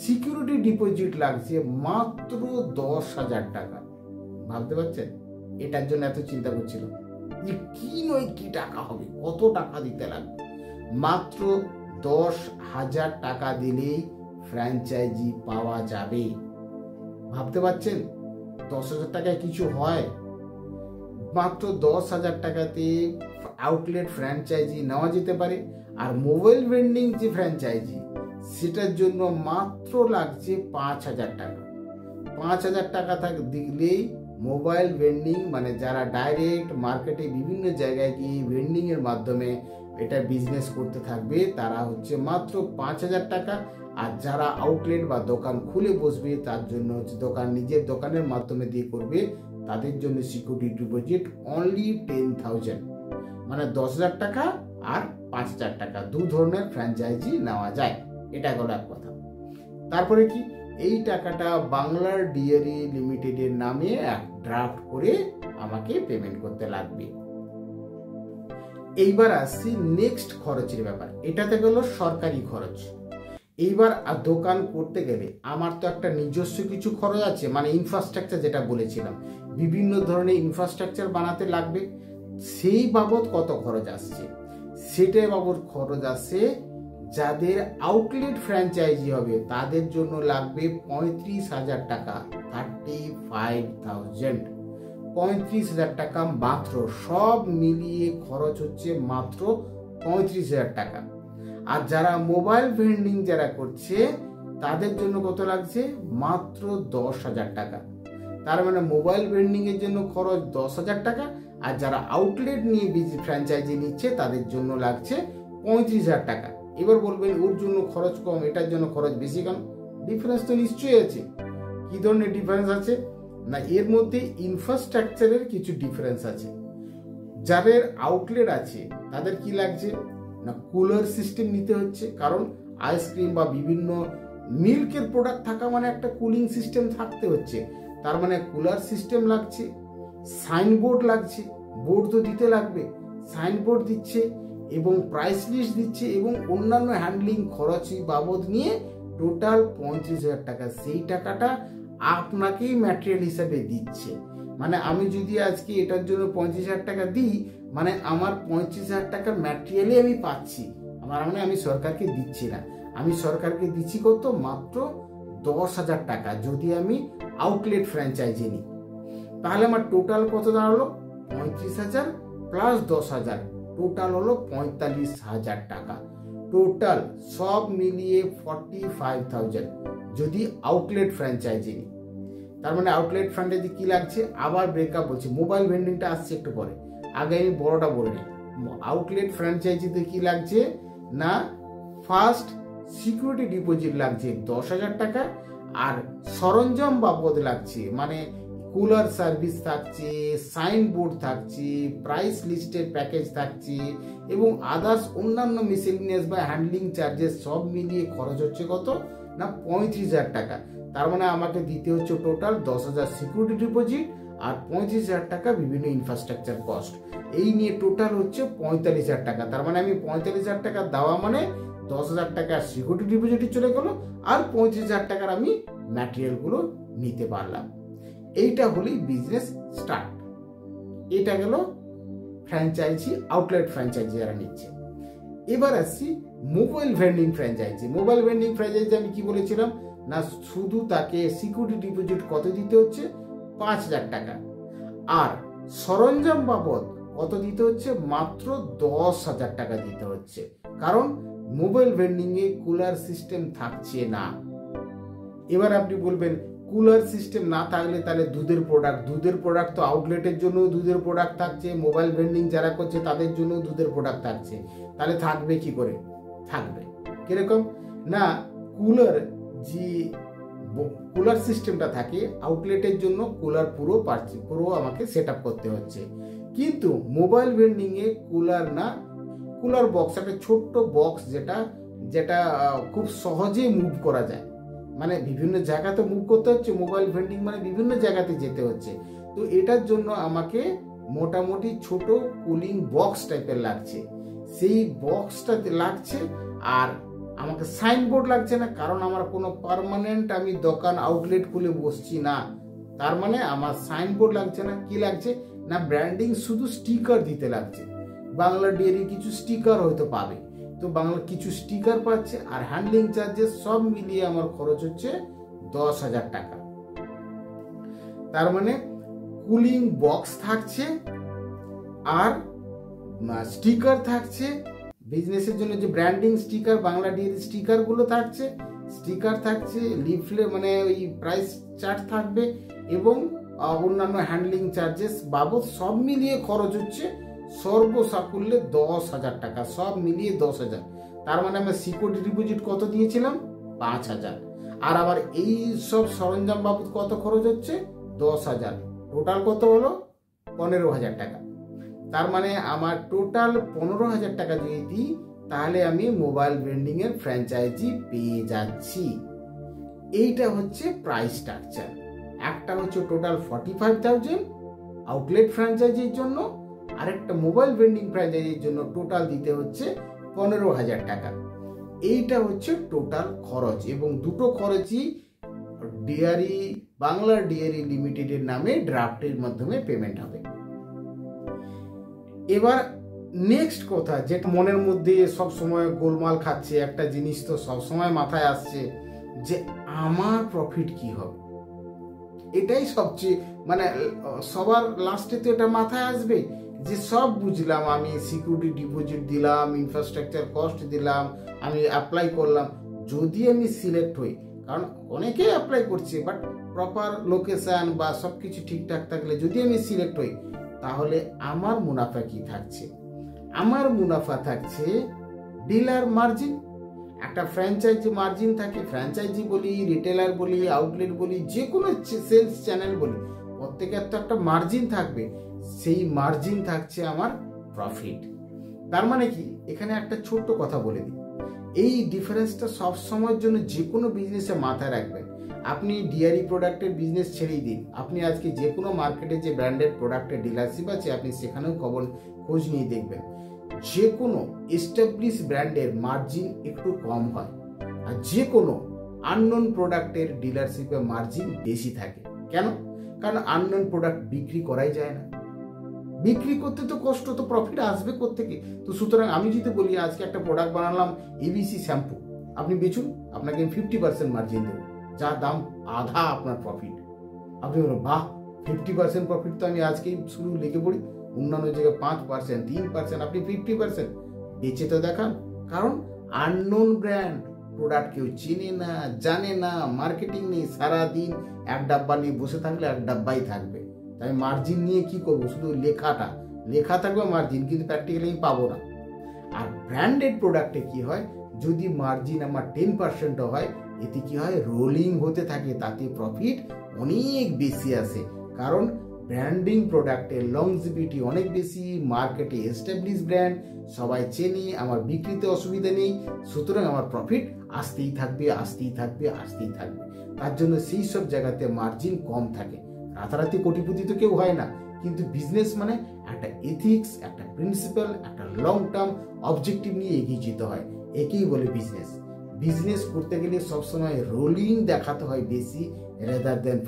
সিকিউরিটি ডিপোজিট লাগছে মাত্র 10,000 টাকা। ভাবতে পারছেন? এটার জন্য এত চিন্তা করছিল যে কি টাকা হবে, কত টাকা দিতে লাগবে। মাত্র 10,000 টাকা দিলেই ফ্র্যাঞ্চাইজি পাওয়া যাবে। ভাবতে পারছেন 10,000 টাকায় কিছু হয়? মাত্র 10,000 টাকাতে আউটলেট ফ্র্যাঞ্চাইজি নেওয়া যেতে পারে। আর মোবাইল ভেন্ডিং যে ফ্র্যাঞ্চাইজি, সেটার জন্য মাত্র লাগছে 5,000 টাকা। 5,000 টাকা দিলেই মোবাইল ভেন্ডিং, মানে যারা ডাইরেক্ট মার্কেটে বিভিন্ন জায়গায় গিয়ে ভেন্ডিং এর মাধ্যমে এটা বিজনেস করতে থাকবে, তারা হচ্ছে মাত্র 5,000 টাকা। আর যারা আউটলেট বা দোকান খুলে বসবে তার জন্য হচ্ছে নিজের দোকানের মাধ্যমে দিয়ে করবে, তাদের জন্য সিকিউরিটি ডিপোজিট অনলি 10,000, মানে 10,000 টাকা আর 5,000 টাকা, দু ধরনের ফ্র্যাঞ্চাইজি নেওয়া যায়। এটা গেল এক কথা। তারপরে কি, এই টাকাটা বাংলার ডেয়ারি লিমিটেডের নামে এক ড্রাফট করে আমাকে পেমেন্ট করতে লাগবে। এইবার আসছি নেক্সট খরচের ব্যাপার। এটাতে গেল সরকারি খরচ। এইবার দোকান করতে গেলে আমার তো একটা নিজস্ব কিছু খরচ আছে, মানে ইনফ্রাস্ট্রাকচার যেটা বলেছিলাম, বিভিন্ন ধরনের ইনফ্রাস্ট্রাকচার বানাতে লাগবে। সেই বাবদ কত খরচ আসছে, সেটার বাবদ খরচ আসছে যাদের আউটলেট ফ্র্যাঞ্চাইজি হবে তাদের জন্য লাগবে 35,000 টাকা, 35,000, 35,000 টাকা মাত্র। সব মিলিয়ে খরচ হচ্ছে মাত্র 35,000 টাকা। আর যারা মোবাইল ভেন্ডিং যারা করছে তাদের জন্য কত লাগছে, মাত্র 10,000 টাকা। তার মানে মোবাইল ভেন্ডিং এর জন্য খরচ 10,000 টাকা, আর যারা আউটলেট নিয়ে ফ্র্যাঞ্চাইজি নিচ্ছে তাদের জন্য লাগছে 35,000 টাকা। এবার বলবেন ওর জন্য খরচ কম, এটার জন্য খরচ বেশি কেন? ডিফারেন্স তো নিশ্চয়ই আছে। কি ধরনের ডিফারেন্স আছে না, এর মধ্যে ইনফ্রাস্ট্রাকচারের কিছু ডিফারেন্স আছে। যাদের আউটলেট আছে তাদের কি লাগছে না, কুলার সিস্টেম নিতে হচ্ছে, কারণ আইসক্রিম বা বিভিন্ন মিল্কের প্রোডাক্ট থাকা মানে একটা কুলিং সিস্টেম থাকতে হচ্ছে, তার মানে কুলার সিস্টেম লাগছে। সাইনবোর্ড লাগছে, বোর্ড তো দিতে লাগবে, সাইনবোর্ড দিচ্ছে এবং প্রাইস লিস্ট দিচ্ছে এবং অন্যান্য হ্যান্ডলিং খরচ বাবদ নিয়ে টোটাল 35,000 টাকা। সেই টাকাটা আপনাকেই ম্যাটেরিয়াল হিসাবে দিচ্ছে। মানে আমি যদি আজকে এটার জন্য 35,000 টাকা দিই, মানে আমার 35,000 টাকার ম্যাটেরিয়ালই আমি পাচ্ছি, আমার মানে আমি সরকারকে দিচ্ছি না, আমি সরকারকে দিচ্ছি কত, মাত্র 10,000 টাকা যদি আমি আউটলেট ফ্র্যাঞ্চাইজি নিই। তাহলে আমার টোটাল কত দাঁড়ালো, 35,000 প্লাস 10,000, টোটাল হলো 45,000 টাকা। টোটাল সব মিলিয়ে 45,000 যদি আউটলেট ফ্র্যাঞ্চাইজি নিই। তার মানে আউটলেট ফ্র্যাঞ্চাইজি কি লাগছে, আবার ব্রেকআপ বলছি, মোবাইল ভেন্ডিংটা আসছে একটু পরে, আগে আমি বড়টা বলে নিই। আউটলেট ফ্র্যাঞ্চাইজিতে কি লাগছে না, ফার্স্ট সিকিউরিটি ডিপোজিট লাগছে 10,000 টাকা, আর সরঞ্জাম বাবদ লাগছে, মানে কুলার সার্ভিস থাকছে, সাইনবোর্ড থাকছে, প্রাইস লিস্টের প্যাকেজ থাকছে এবং আদার্স অন্যান্য মিসেলিনিয়াস বা হ্যান্ডলিং চার্জেস সব মিলিয়ে খরচ হচ্ছে কত না, 35,000 টাকা। তার মানে আমাকে দিতে হচ্ছে টোটাল 10,000 সিকিউরিটি ডিপোজিট আর 35,000 টাকা বিভিন্ন ইনফ্রাস্ট্রাকচার কস্ট, এই নিয়ে টোটাল হচ্ছে 45,000 টাকা। তার মানে আমি 45,000 টাকা দেওয়া মানে 10,000 টাকার সিকিউরিটি ডিপোজিটে চলে গেল আর 35,000 টাকার আমি ম্যাটেরিয়ালগুলো নিতে পারলাম। এইটা হলেই বিজনেস স্টার্ট। এটা গেল ফ্র্যাঞ্চাইজি, আউটলেট ফ্র্যাঞ্চাইজি যারা নিচ্ছে। এবার আসছি mobile vending franchise. Mobile vending franchise আমি কি বলেছিলাম না, শুধু তাকে সিকিউরিটি ডিপোজিট কত দিতে হচ্ছে, 5,000 টাকা, আর সরঞ্জাম বাবদ কত দিতে হচ্ছে, মাত্র 10,000 টাকা দিতে হচ্ছে, কারণ মোবাইল ভেন্ডিং এ কুলার সিস্টেম থাকছে না। এবার আপনি বলবেন কুলার সিস্টেম না থাকলে তাহলে দুধের প্রোডাক্ট তো আউটলেটের জন্য দুধের প্রোডাক্ট থাকছে, মোবাইল ভেন্ডিং যারা করছে তাদের জন্য দুধের প্রোডাক্ট থাকছে, তাহলে থাকবে কি করে, থাকবে কিরকম না, কুলার সিস্টেমটা থাকে আউটলেটের জন্য, কুলার পুরো আমাকে সেট আপ করতে হচ্ছে। কিন্তু মোবাইল ভেন্ডিং এ কুলার না, কুলার বক্স একটা ছোট্ট বক্স যেটা খুব সহজেই মুভ করা যায়, মানে বিভিন্ন জায়গাতে মুভ করতে হচ্ছে, মোবাইল ভেন্ডিং মানে বিভিন্ন জায়গাতে যেতে হচ্ছে, তো এটার জন্য আমাকে মোটামুটি ছোট কুলিং বক্স টাইপের লাগছে, সেই বক্সটাতে লাগছে। আর আমাকে সাইনবোর্ড লাগছে না, কারণ আমার কোনো পার্মানেন্ট আমি দোকান আউটলেট খুলে বসছি না, তার মানে আমার সাইনবোর্ড লাগছে না। কি লাগছে না, ব্র্যান্ডিং শুধু স্টিকার দিতে লাগছে, বাংলা ডেয়ারি কিছু স্টিকার হয়তো পাবে, তো বাংলা কিছু স্টিকার পাচ্ছে, আর হ্যান্ডলিং চার্জেস সব মিলিয়ে আমার খরচ হচ্ছে 10,000 টাকা। তার মানে কুলিং বক্স থাকছে আর স্টিকার থাকছে, বিজনেসের জন্য যে branding sticker, Bangla dairy sticker গুলো থাকছে, লিফলেট মানে ওই প্রাইস চার্ট থাকবে এবং অন্যান্য হ্যান্ডলিং চার্জেস বাবদ সব মিলিয়ে খরচ হচ্ছে সর্বসাকুল্যে 10,000 টাকা, সব মিলিয়ে 10,000। তার মানে আমরা সিকিউরিটি ডিপোজিট কত দিয়েছিলাম, 5,000, আর আবার এই সব সরঞ্জাম বাবদ কত খরচ হচ্ছে, 10,000, টোটাল কত হলো? 15,000 টাকা। তার মানে আমার টোটাল 15,000 টাকা যদি দিই তাহলে আমি মোবাইল ব্র্যান্ডিংয়ের ফ্র্যাঞ্চাইজি পেয়ে যাচ্ছি। এইটা হচ্ছে প্রাইস স্ট্রাকচার। একটা হচ্ছে টোটাল 45,000 আউটলেট ফ্র্যাঞ্চাইজির জন্য, আরেকটা মোবাইল ব্র্যান্ডিং ফ্র্যাঞ্চাইজির জন্য টোটাল দিতে হচ্ছে 15,000 টাকা। এইটা হচ্ছে টোটাল খরচ, এবং দুটো খরচই ডেয়ারি বাংলা ডেয়ারি লিমিটেডের নামে ড্রাফটের মাধ্যমে পেমেন্ট হবে। এবার নেক্সট কথা যেটা মনের মধ্যে সব সময় গোলমাল খাচ্ছে, একটা জিনিস তো সব সময় মাথায় আসছে যে আমার প্রফিট কি হবে। এটাই সবচেয়ে মানে সবার লাস্টে তো এটা মাথায় আসবে যে সব বুঝলাম, আমি সিকিউরিটি ডিপোজিট দিলাম, ইনফ্রাস্ট্রাকচার কস্ট দিলাম, আমি অ্যাপ্লাই করলাম, যদি আমি সিলেক্ট হই, কারণ অনেকেই অ্যাপ্লাই করছে বাট প্রপার লোকেশন বা সব কিছু ঠিকঠাক থাকলে যদি আমি সিলেক্ট হই, তাহলে আমার মুনাফা কি থাকছে? আমার মুনাফা থাকছে ডিলার মার্জিন। একটা ফ্র্যাঞ্চাইজি মার্জিন থাকে, ফ্র্যাঞ্চাইজি বলি, রিটেলার বলি, আউটলেট বলি, যে কোনো সেলস চ্যানেল বলি, প্রত্যেকের তো একটা মার্জিন থাকবে। সেই মার্জিন থাকছে আমার প্রফিট। তার মানে কি, এখানে একটা ছোট্ট কথা বলে দিই, এই ডিফারেন্সটা সব সময়ের জন্য যে কোনো বিজনেসে মাথায় রাখবেন। আপনি ডিয়ারি প্রোডাক্টের বিজনেস ছেড়েই দিন, আপনি আজকে যে কোনো মার্কেটে যে ব্র্যান্ডেড প্রোডাক্টের ডিলারশিপ আছে আপনি সেখানেও খোঁজ নিয়ে দেখবেন, যে কোনো এস্টাবলিশ ব্র্যান্ডের মার্জিন একটু কম হয়, আর যে কোনো আননোন প্রোডাক্টের ডিলারশিপে মার্জিন বেশি থাকে। কেন? কারণ আননোন প্রোডাক্ট বিক্রি করাই যায় না, বিক্রি করতে তো কষ্ট, তো প্রফিট আসবে কোত্থেকে? তো সুতরাং আমি যদি বলি আজকে একটা প্রোডাক্ট বানালাম এবিসি শ্যাম্পু, আপনি বেচুন, আপনাকে 50% মার্জিন দেবো, যার দাম আধা আপনার প্রফিট। আপনি বলুন বাহ, 50% প্রফিট, তো আমি আজকেই শুরু লেগে পড়ি, অন্যান্য জায়গায় 5%, 3%, আপনি 50% বেচে তো দেখান। কারণ আননোন ব্র্যান্ড, প্রোডাক্ট কেউ চেনে না, জানে না, মার্কেটিং নেই, সারাদিন এক ডাব্বা নিয়ে বসে থাকলে এক ডাব্বাই থাকবে। তাই মার্জিন নিয়ে কি করবো? শুধু লেখা থাকবে মার্জিন, কিন্তু প্র্যাকটিক্যালি আমি পাবো না। আর ব্র্যান্ডেড প্রোডাক্টে কি হয়, যদি মার্জিন আমার 10% হয়, এতে কি হয়, রোলিং হতে থাকে, তাতে প্রফিট অনেক বেশি আসে। কারণ ব্র্যান্ডিং প্রোডাক্টের লংজিভিটি অনেক বেশি, মার্কেটে এস্টাবলিশ ব্র্যান্ড, সবাই চেনে, আমার বিক্রিতে অসুবিধা নেই, সুতরাং আমার প্রফিট আসতেই থাকবে। তার জন্য সেই সব জায়গাতে মার্জিন কম থাকে। রাতারাতি কোটিপতি তো কেউ হয় না, কিন্তু বিজনেস মানে একটা এথিক্স, একটা প্রিন্সিপাল, একটা লং টার্ম অবজেক্টিভ নিয়ে এগিয়ে যেতে হয়, একেই বলে বিজনেস। বিজনেস করতে গেলে সবসময় রোলিং দেখাতে হয় বেশি রেদার দেন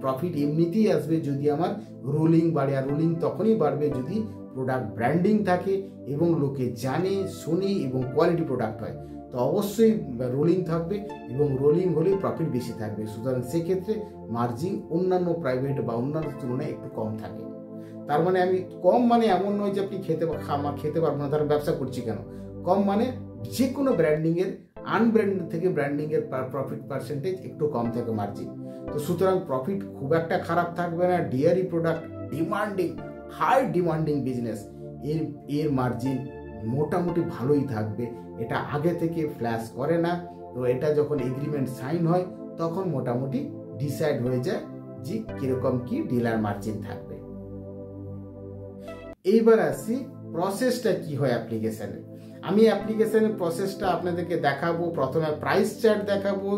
প্রফিট এমনিতেই আসবে যদি আমার রোলিং বাড়ে, আর রোলিং তখনই বাড়বে যদি প্রোডাক্ট ব্র্যান্ডিং থাকে এবং লোকে জানে, শোনে এবং কোয়ালিটি প্রোডাক্ট হয়, তো অবশ্যই রোলিং থাকবে, এবং রোলিং হলে প্রফিট বেশি থাকবে। সুতরাং সেক্ষেত্রে মার্জিন অন্যান্য প্রাইভেট বা অন্যান্য তুলনায় একটু কম থাকে। তার মানে আমি কম মানে এমন নয় যে আপনি খেতে পারবো না, তার ব্যবসা করছি কেন। কম মানে যে কোনো ব্র্যান্ডিংয়ের আনব্র্যান্ড থেকে ব্র্যান্ডিংয়ের প্রফিট পার্সেন্টেজ একটু কম থাকে মার্জিন। তো সুতরাং প্রফিট খুব একটা খারাপ থাকবে না। Dairy product high demanding business, এর মার্জিন মোটামুটি ভালোই থাকবে। এটা আগে থেকে ফ্ল্যাশ করে না, তো এটা যখন এগ্রিমেন্ট সাইন হয় তখন মোটামুটি ডিসাইড হয়ে যায় যে কিরকম কি ডিলার মার্জিন থাকবে। এইবার আসি প্রসেসটা কি হয় অ্যাপ্লিকেশনে। আমি অ্যাপ্লিকেশনের প্রসেসটা আপনাদেরকে দেখাবো। প্রথমে প্রাইস চার্ট দেখাবো,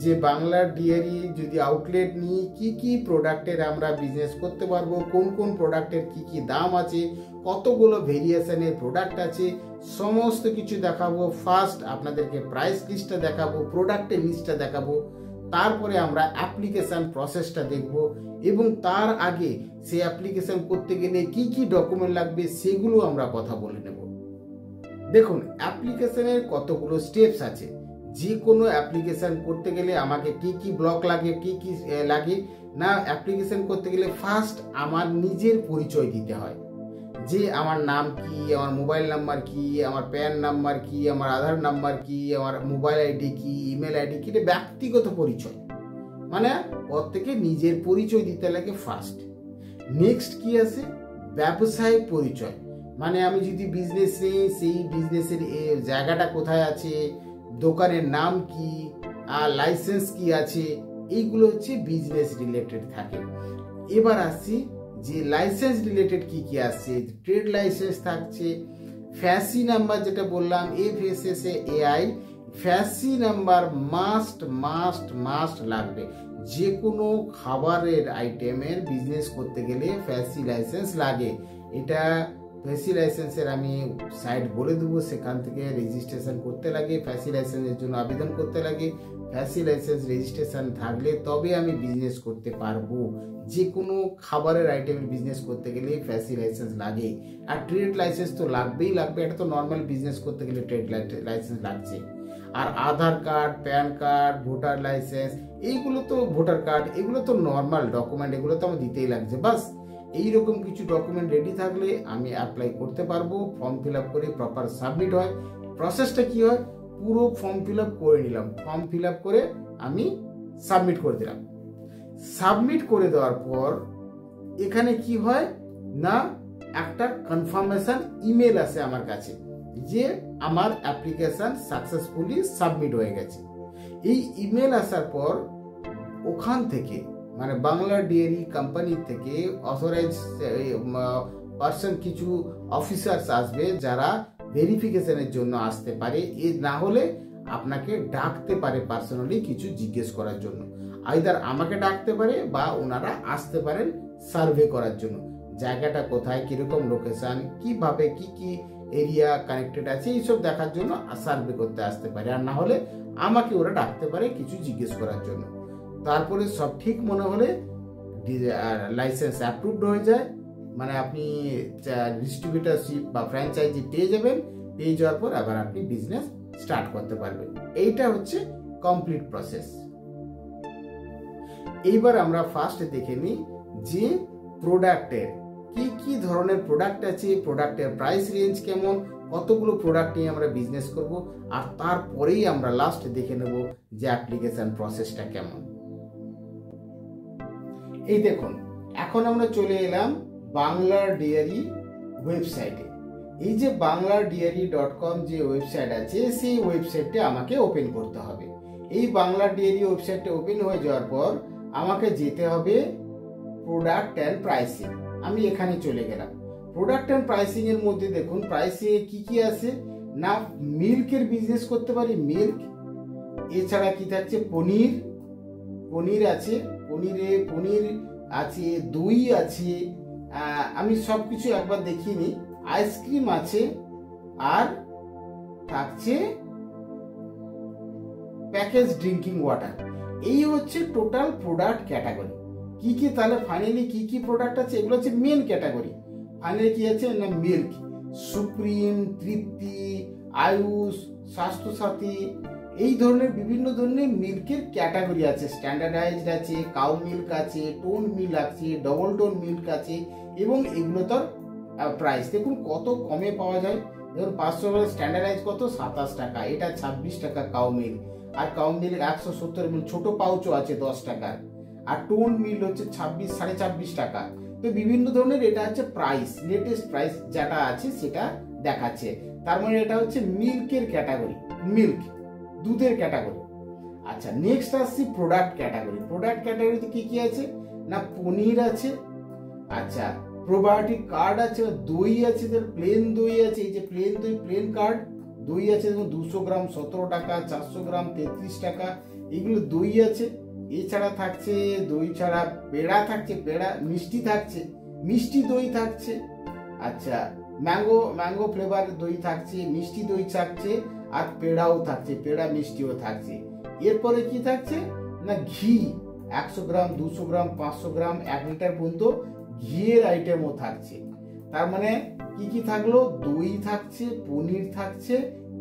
যে বাংলার ডিয়ারি যদি আউটলেট নিয়ে কি কি প্রোডাক্টের আমরা বিজনেস করতে পারবো, কোন কোন প্রোডাক্টের কি কি দাম আছে, কতগুলো ভেরিয়েশনের প্রোডাক্ট আছে, সমস্ত কিছু দেখাবো। ফার্স্ট আপনাদেরকে প্রাইস লিস্টটা দেখাবো, প্রোডাক্টের লিস্টটা দেখাবো, তারপরে আমরা অ্যাপ্লিকেশন প্রসেসটা দেখব, এবং তার আগে সেই অ্যাপ্লিকেশন করতে গেলে কি কি ডকুমেন্ট লাগবে সেগুলো আমরা কথা বলে নেব। দেখুন, অ্যাপ্লিকেশনের কতগুলো স্টেপস আছে। যে কোনো অ্যাপ্লিকেশন করতে গেলে আমাকে কি কি ব্লক লাগে, কি কি লাগে না, অ্যাপ্লিকেশন করতে গেলে ফার্স্ট আমার নিজের পরিচয় দিতে হয়, যে আমার নাম কি, আমার মোবাইল নাম্বার কি, আমার প্যান নাম্বার কি, আমার আধার নাম্বার কি, আমার মোবাইল আইডি কি, ইমেল আইডি কি, এটা ব্যক্তিগত পরিচয়, মানে প্রত্যেকে নিজের পরিচয় দিতে লাগে ফার্স্ট। নেক্সট কি আছে, ব্যবসায়িক পরিচয়, মানে আমি যদি বিজনেস নিই সেই বিজনেসের জায়গাটা কোথায় আছে, দোকানের নাম কি, আর লাইসেন্স কি আছে, এইগুলো হচ্ছে বিজনেস রিলেটেড থাকে। এবার আসছি যে লাইসেন্স রিলেটেড কি কি আসছে, ট্রেড লাইসেন্স থাকছে, ফ্যাসি নাম্বার যেটা বললাম FSSAI FSSAI number must must must লাগবে। যে কোনো খাবারের আইটেমের বিজনেস করতে গেলে ফ্যাসি লাইসেন্স লাগে। এটা ফ্যাসি লাইসেন্সের আমি সাইট বলে দেবো, সেখান থেকে রেজিস্ট্রেশন করতে লাগে, ফ্যাসি লাইসেন্সের জন্য আবেদন করতে লাগে। ফ্যাসি লাইসেন্স রেজিস্ট্রেশন থাকলে তবে আমি বিজনেস করতে পারবো। যে কোনো খাবারের আইটেমের বিজনেস করতে গেলে ফ্যাসি লাইসেন্স লাগে। আর ট্রেড লাইসেন্স তো লাগবেই লাগবে, এটা তো নর্মাল বিজনেস করতে গেলে ট্রেড লাইসেন্স লাগছে। আর Aadhaar card, PAN card, voter licence, এইগুলো তো ভোটার কার্ড, এগুলো তো নর্মাল ডকুমেন্ট, এগুলো তো আমার দিতেই লাগছে। বাস এইরকম কিছু ডকুমেন্ট রেডি থাকলে আমি অ্যাপ্লাই করতে পারবো। ফর্ম ফিল আপ করে প্রপার সাবমিট হয়। প্রসেসটা কি হয়, পুরো ফর্ম ফিল আপ করে নিলাম, ফর্ম ফিল আপ করে আমি সাবমিট করে দিলাম। সাবমিট করে দেওয়ার পর এখানে কি হয় না, একটা কনফার্মেশন ইমেল আসে আমার কাছে যে আমার অ্যাপ্লিকেশন সাকসেসফুলি সাবমিট হয়ে গেছে। এই ইমেল আসার পর ওখান থেকে মানে বাংলা ডেয়ারি কোম্পানি থেকে অথরাইজ পার্সন কিছু অফিসার্স আসবে যারা ভেরিফিকেশনের জন্য আসতে পারে। এ না হলে আপনাকে ডাকতে পারে পার্সোনালি কিছু জিজ্ঞেস করার জন্য। আইদার আমাকে ডাকতে পারে বা ওনারা আসতে পারেন সার্ভে করার জন্য, জায়গাটা কোথায়, কিরকম লোকেশন, কিভাবে কি কি এরিয়া কানেক্টেড আছে এইসব দেখার জন্য সার্ভে করতে আসতে পারে। আর না হলে আমাকে ওরা ডাকতে পারে কিছু জিজ্ঞেস করার জন্য। তারপরে সব ঠিক মনে হলে লাইসেন্স অ্যাপ্রুভড হয়ে যায়, মানে আপনি ডিস্ট্রিবিউটারশিপ বা ফ্র্যাঞ্চাইজি পেয়ে যাবেন। পেয়ে যাওয়ার পর আবার আপনি বিজনেস স্টার্ট করতে পারবেন। এইটা হচ্ছে কমপ্লিট প্রসেস। এইবার আমরা ফার্স্ট দেখে নিই যে প্রোডাক্টের কি কি ধরনের প্রোডাক্ট আছে, প্রোডাক্টের প্রাইস রেঞ্জ কেমন, কতগুলো প্রোডাক্ট নিয়ে আমরা বিজনেস করব, আর তারপরেই আমরা লাস্ট দেখে নেব যে অ্যাপ্লিকেশন প্রসেসটা কেমন। এই দেখুন, এখন আমরা চলে এলাম বাংলার ডেয়ারি ওয়েবসাইটে। এই যে banglardairy.com যে ওয়েবসাইট আছে, সেই ওয়েবসাইটটা আমাকে ওপেন করতে হবে। এই বাংলার ডেয়ারি ওয়েবসাইটটা ওপেন হয়ে যাওয়ার পর আমাকে যেতে হবে প্রোডাক্ট অ্যান্ড প্রাইসিং। আমি এখানে চলে গেলাম। প্রোডাক্ট অ্যান্ড প্রাইসিং এর মধ্যে দেখুন প্রাইসিং এ কি কি আছে না, মিল্কের বিজনেস করতে পারি, মিল্ক। এছাড়া কি থাকছে, পনির, পনির আছে, পনির আছে, দই আছে, আমি সবকিছু একবার দেখিনি। আইসক্রিম আছে, আর থাকছে প্যাকেজ ড্রিঙ্কিং ওয়াটার। এই হচ্ছে টোটাল প্রোডাক্ট ক্যাটাগরি। কি কি তাহলে ফাইনালি কি কি প্রোডাক্ট আছে, এগুলো হচ্ছে মেন ক্যাটাগরি। ফাইনালি কি আছে না, মিল্ক, সুপ্রিম, তৃপ্তি, আয়ুষ, স্বাস্থ্যসাথী, এই ধরনের বিভিন্ন ধরনের মিল্কের ক্যাটাগরি আছে। স্ট্যান্ডার্ডাইজড আছে, কাউ মিল্ক আছে, টোন মিল্ক আছে, ডবল টোন মিল্ক আছে, এবং এগুলো তার প্রাইস দেখুন কত কমে পাওয়া যায়। ধরুন 500 ml স্ট্যান্ডার্ডাইজ কত, 27 টাকা, এটা 26 টাকা কাউ মিল্ক। আর কাউ মিল্ক 170 ml ছোট পাউচও আছে 10 টাকার। আর টোন মিল্ক হচ্ছে 26-26.5 টাকা। তো বিভিন্ন ধরনের এটা হচ্ছে প্রাইস, লেটেস্ট প্রাইস যেটা আছে সেটা দেখাচ্ছে। তার মানে এটা হচ্ছে মিল্কের ক্যাটাগরি, মিল্ক দুধের ক্যাটাগরি। আচ্ছা, নেক্সট আসছি প্রোডাক্ট ক্যাটাগরি। প্রোডাক্ট ক্যাটাগরিতে কি কি আছে না, পনির আছে, আচ্ছা প্রোবায়োটিক কার্ড আছে, দই আছে, প্লেন দই আছে, এই যে প্লেন দই, প্লেন কার্ড দই আছে, দেখুন 200 গ্রাম 17 টাকা, 400 গ্রাম 33 টাকা, এগুলো দই আছে। এছাড়া থাকছে দই ছাড়া পেড়া থাকছে, পেড়া মিষ্টি থাকছে, মিষ্টি দই থাকছে। আচ্ছা, ম্যাঙ্গো ফ্লেভার দই থাকছে, মিষ্টি দই থাকছে, আর পেড়াও থাকছে, পেড়া মিষ্টিও থাকছে। এরপরে কি থাকছে না, ঘি 100 গ্রাম 200 গ্রাম 500 গ্রাম 1 লিটার পর্যন্ত ঘিয়ের আইটেমও থাকছে। তার মানে কি কি থাকলো, দই থাকছে, পনির থাকছে,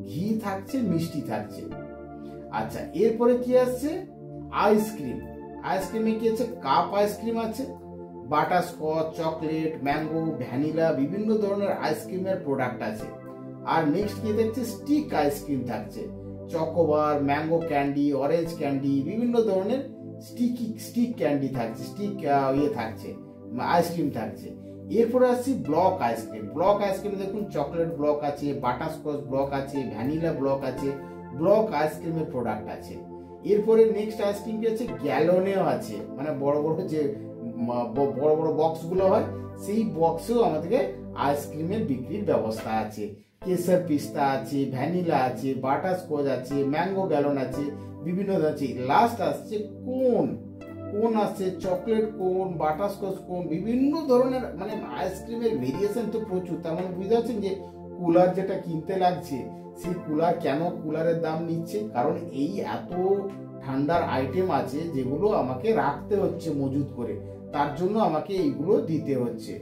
ঘি থাকছে, মিষ্টি থাকছে। আচ্ছা, এরপরে কি আসছে, আইসক্রিম। আইসক্রিমে কি আছে, কাপ আইসক্রিম আছে, বাটারস্কচ, চকলেট, ম্যাঙ্গো, ভ্যানিলা, বিভিন্ন ধরনের আইসক্রিমের প্রোডাক্ট আছে। আর নেক্সট কি দেখছে, স্টিক আইসক্রিম থাকছে, chocobar, mango candy, orange candy, বিভিন্ন ধরনের স্টিক ক্যান্ডি থাকছে, স্টিক থাকছে, আইসক্রিম থাকছে। এরপরে আসছি ব্লক আইসক্রিম। ব্লক আইসক্রিমে দেখুন চকলেট ব্লক আছে, বাটারস্কচ ব্লক আছে, ভ্যানিলা ব্লক আছে, ব্লক আইসক্রিমের প্রোডাক্ট আছে। এরপরে নেক্সট আইসক্রিম কি আছে, গ্যালনেও আছে, মানে বড় বড় যে বড় বড় বক্সগুলো হয়, সেই বক্সেও আমাদেরকে আইসক্রিমের বিক্রির ব্যবস্থা আছে। কেসার পিস্তা আছে, ভ্যানিলা আছে, বাটারস্কচ আছে, ম্যাঙ্গো গ্যালন আছে, বিভিন্ন আছে। লাস্ট আসছে কোন আসছে, চকলেট কোন, বাটারস্কচ কোন, বিভিন্ন ধরনের মানে আইসক্রিমের ভেরিয়েশন তো প্রচুর। তার মানে বুঝতে পারছেন যে কুলার যেটা কিনতে লাগছে, সেই কুলার কেন কুলারের দাম নিচ্ছে, কারণ এই এত ঠান্ডার আইটেম আছে যেগুলো আমাকে রাখতে হচ্ছে মজুত করে, তার জন্য আমাকে এইগুলো দিতে হচ্ছে।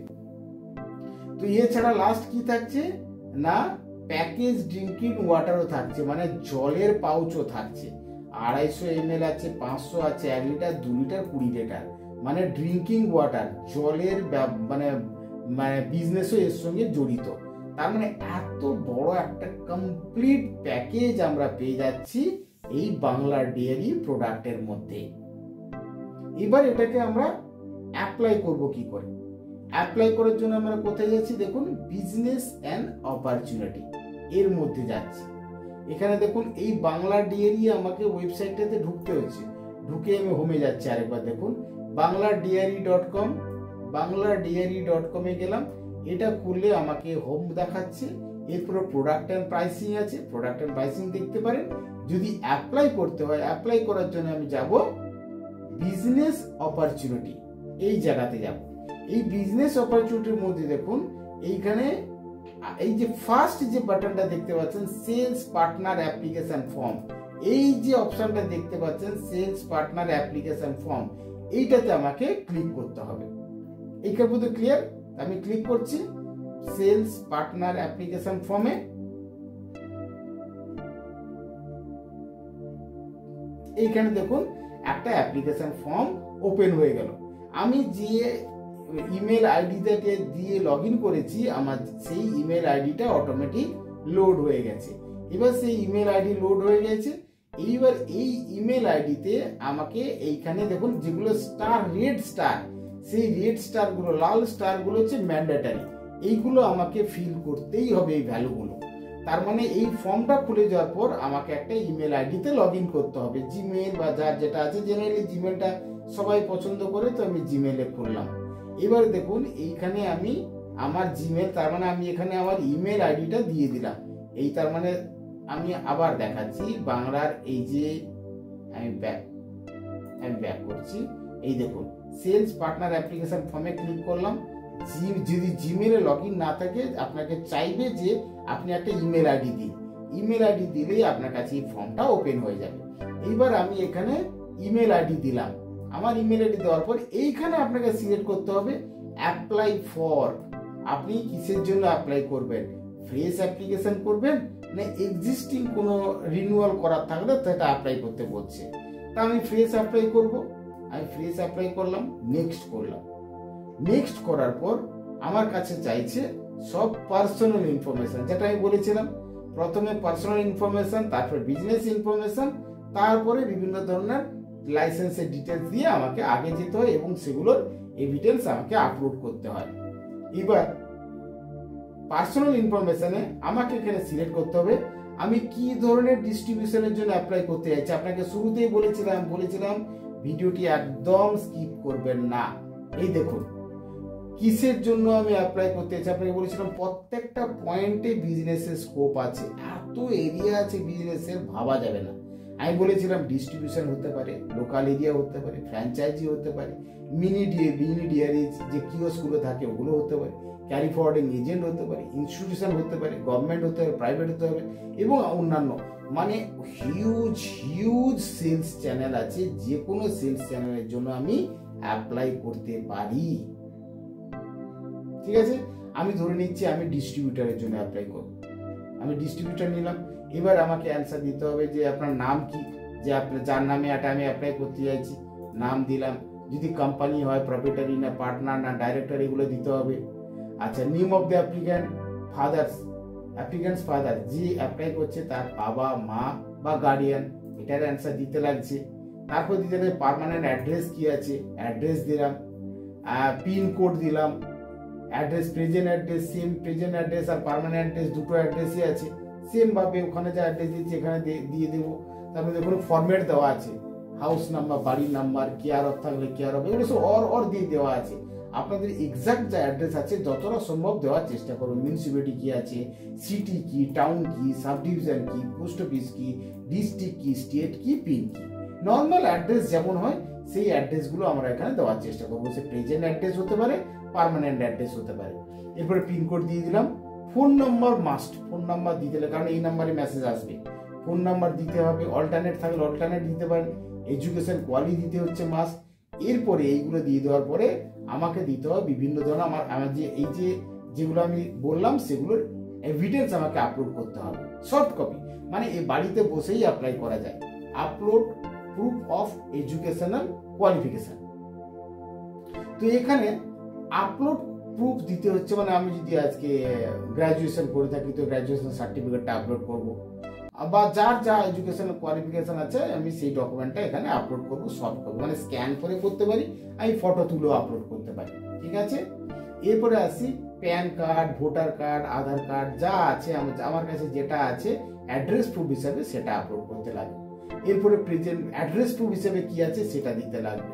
তো এছাড়া লাস্ট কি থাকছে না, প্যাকেজ ড্রিঙ্কিং ওয়াটারও থাকছে, মানে জলের পাউচও থাকছে। 250 ml আছে, 500 আছে, 1 লিটার, 2 লিটার, 20 লিটার, মানে ড্রিঙ্কিং ওয়াটার, জলের মানে মানে বিজনেসও এর সঙ্গে জড়িত। তার মানে এত বড় একটা কমপ্লিট প্যাকেজ আমরা পেয়ে যাচ্ছি এই বাংলা ডেয়ারি প্রোডাক্টের মধ্যে। এবার এটাকে আমরা অ্যাপ্লাই করব কি করে? অ্যাপ্লাই করার জন্য আমরা কোথায় যাচ্ছি দেখুন, বিজনেস অ্যান্ড অপরচুনিটি এর মধ্যে যাচ্ছি। এখানে দেখুন এই বাংলা ডেয়ারি আমাকে ওয়েবসাইটটাতে ঢুকতে হচ্ছে, ঢুকে আমি হোমে যাচ্ছি। আরেকবার দেখুন bangladairy.com, bangladairy.com এ গেলাম। এটা খুললে আমাকে হোম দেখাচ্ছে, এরপরে প্রোডাক্ট অ্যান্ড প্রাইসিং আছে, প্রোডাক্ট অ্যান্ড প্রাইসিং দেখতে পারেন। যদি অ্যাপ্লাই করতে হয়, অ্যাপ্লাই করার জন্য আমি যাব বিজনেস অপরচুনিটি, এই জায়গাতে যাব। এই বিজনেস অপরচুনিটির মধ্যে দেখুন এইখানে এই যে ফার্স্ট যে বাটনটা দেখতে পাচ্ছেন, সেলস পার্টনার অ্যাপ্লিকেশন ফর্ম, এই যে অপশনটা দেখতে পাচ্ছেন সেলস পার্টনার অ্যাপ্লিকেশন ফর্ম, এইটাতে আমাকে ক্লিক করতে হবে। এইখানে মধ্যে ক্লিয়ার, আমি ক্লিক করছি সেলস পার্টনার অ্যাপ্লিকেশন ফর্মে। এইখানে দেখুন একটা অ্যাপ্লিকেশন ফর্ম ওপেন হয়ে গেল। আমি যে ইমেল আইডিটা দিয়ে লগ ইন করেছি, আমার সেই ইমেল আইডিটা অটোমেটিক লোড হয়ে গেছে। এবার সেই ইমেল আইডি লোড হয়ে গেছে। এইবার এই ইমেল আইডিতে আমাকে এইখানে দেখুন যেগুলো স্টার, রেড স্টার, সেই রেড স্টার গুলো, লাল স্টার গুলো হচ্ছে ম্যান্ডেটারি, এইগুলো আমাকে ফিল করতেই হবে এই ভ্যালুগুলো। তার মানে এই ফর্মটা খুলে যাওয়ার পর আমাকে একটা ইমেল আইডিতে লগ ইন করতে হবে, জিমেল বা যার যেটা আছে। জেনারেলি জিমেলটা সবাই পছন্দ করে, তো আমি জিমেলে করলাম। এবার দেখুন এইখানে আমি আমার জিমেল, তার মানে আমি এখানে আমার ইমেল আইডিটা দিয়ে দিলাম। এই তার মানে আমি আবার দেখাচ্ছি বাংলার, এই যে আমি ব্যাক করছি। এই দেখুন সেলস পার্টনার অ্যাপ্লিকেশন ফর্মে ক্লিক করলাম। যদি জিমেলে লগ ইন না থাকে, আপনাকে চাইবে যে আপনি একটা ইমেল আইডি দিন, ইমেল আইডি দিলেই আপনার কাছে এই ফর্মটা ওপেন হয়ে যাবে। এইবার আমি এখানে ইমেল আইডি দিলাম। আমার ইমেল আইডি দেওয়ার পর এইখানে আপনাকে সিলেক্ট করতে হবে অ্যাপ্লাই ফর, আপনি কিসের জন্য অ্যাপ্লাই করবেন, ফ্রেশ অ্যাপ্লিকেশন করবেন না এক্সিস্টিং কোনো রিনিউয়াল করার থাকলে সেটা অ্যাপ্লাই করতে বলছে। তা আমি ফ্রেশ অ্যাপ্লাই করব, আমি ফ্রেশ অ্যাপ্লাই করলাম, নেক্সট করলাম। নেক্সট করার পর আমার কাছে চাইছে সব পার্সোনাল ইনফরমেশন, যেটা আমি বলেছিলাম প্রথমে পার্সোনাল ইনফরমেশন, তারপর বিজনেস ইনফরমেশন, তারপরে বিভিন্ন ধরনের লাইসেন্সের ডিটেলস দিয়ে আমাকে আগে যেতে হয় এবং সেগুলোর এভিডেন্স আমাকে আপলোড করতে হয়। এবার পার্সোনাল ইনফরমেশনে আমাকে এখানে সিলেক্ট করতে হবে আমি কি ধরনের ডিস্ট্রিবিউশনের জন্য অ্যাপ্লাই করতে চাইছি। আপনাকে শুরুতেই বলেছিলাম ভিডিওটি একদম স্কিপ করবেন না। এই দেখুন কিসের জন্য আমি অ্যাপ্লাই করতে চাইছি, আপনাকে বলেছিলাম প্রত্যেকটা পয়েন্টে বিজনেসের স্কোপ আছে, এত এরিয়া আছে বিজনেসের ভাবা যাবে না। আমি বলেছিলাম ডিস্ট্রিবিউশন হতে পারে, লোকাল এরিয়া হতে পারে, ফ্র্যাঞ্চাইজি হতে পারে, মিনি ডিয়ারি যে কিওস্কগুলো থাকে ওগুলো হতে পারে, ক্যারি ফরওয়ার্ডিং এজেন্ট হতে পারে, ইনস্টিটিউশন হতে পারে, গভর্নমেন্ট হতে পারে, প্রাইভেট হতে হবে এবং অন্যান্য, মানে হিউজ সেলস চ্যানেল আছে। যে কোনো সেলস চ্যানেলের জন্য আমি অ্যাপ্লাই করতে পারি। ঠিক আছে, আমি ধরে নিচ্ছি আমি ডিস্ট্রিবিউটারের জন্য অ্যাপ্লাই করব, আমি ডিস্ট্রিবিউটার নিলাম। এবার আমাকে অ্যান্সার দিতে হবে যে আপনার নাম কি, যে আপনার যার নামে এটা আমি অ্যাপ্লাই করতে চাইছি, নাম দিলাম। যদি কোম্পানি হয় প্রপ্রাইটারি না পার্টনার না ডাইরেক্টর, এগুলো দিতে হবে। আচ্ছা, name of the applicants father, যে অ্যাপ্লাই করছে তার বাবা মা বা গার্ডিয়ান, এটার অ্যান্সার দিতে লাগছে। তারপর দিতে হবে পার্মানেন্ট অ্যাড্রেস কি আছে, অ্যাড্রেস দিলাম, পিন কোড দিলাম, address present address, same present address আর পার্মানেন্ট অ্যাড্রেস দুটো অ্যাড্রেসই আছে, সেম ভাবে ওখানে যা অ্যাড্রেস দিচ্ছি এখানে দিয়ে দেবো। তারপরে দেখুন ফরম্যাট দেওয়া আছে, হাউস নাম্বার, বাড়ির নাম্বার, কেয়ার অফ থাকলে কেয়ার অফ, এগুলো সব অর দিয়ে দেওয়া আছে। আপনাদের এক্সাক্ট যা অ্যাড্রেস আছে যতটা সম্ভব দেওয়ার চেষ্টা করুন। মিউনিসিপ্যালিটি কি আছে, সিটি কি, টাউন কি, সাব ডিভিশন কি, পোস্ট অফিস কি, ডিস্ট্রিক্ট কি, স্টেট কি, পিন কি, নর্মাল অ্যাড্রেস যেমন হয় সেই অ্যাড্রেসগুলো আমরা এখানে দেওয়ার চেষ্টা করবো। সে প্রেজেন্ট অ্যাড্রেস হতে পারে, পার্মানেন্ট অ্যাড্রেস হতে পারে। এরপরে পিনকোড দিয়ে দিলাম। Phone number must, phone number দিতে হবে, কারণ এই নাম্বারে মেসেজ আসবে। ফোন নাম্বার দিতে হবে, অল্টারনেট থাকলে অল্টারনেট দিতে পারেন। এডুকেশন কোয়ালিটি দিতে হচ্ছে মাস্ট। এরপরে এইগুলো দিয়ে দেওয়ার পরে আমাকে দিতে হবে বিভিন্ন ধরনের আমার যে এই যেগুলো আমি বললাম সেগুলোর এভিডেন্স আমাকে আপলোড করতে হবে, সফট কপি, মানে এই বাড়িতে বসেই অ্যাপ্লাই করা যায়। Upload proof of educational qualification. তো এখানে আপলোড প্রুফ দিতে হচ্ছে, মানে আমি যদি আজকে গ্র্যাজুয়েশন করে থাকি তো গ্র্যাজুয়েশন সার্টিফিকেটটা আপলোড করব, বা যার যা এডুকেশনাল কোয়ালিফিকেশন আছে আমি সেই ডকুমেন্টটা এখানে আপলোড করব সফট কপি, মানে স্ক্যান করে করতে পারি, আমি ফটো তুলেও আপলোড করতে পারি। ঠিক আছে, এরপরে আসি প্যান কার্ড, ভোটার কার্ড, আধার কার্ড যা আছে আমার কাছে যেটা আছে অ্যাড্রেস প্রুফ হিসাবে সেটা আপলোড করতে লাগবে। এরপরে প্রেজেন্ট অ্যাড্রেস প্রুফ হিসাবে কি আছে সেটা দিতে লাগবে।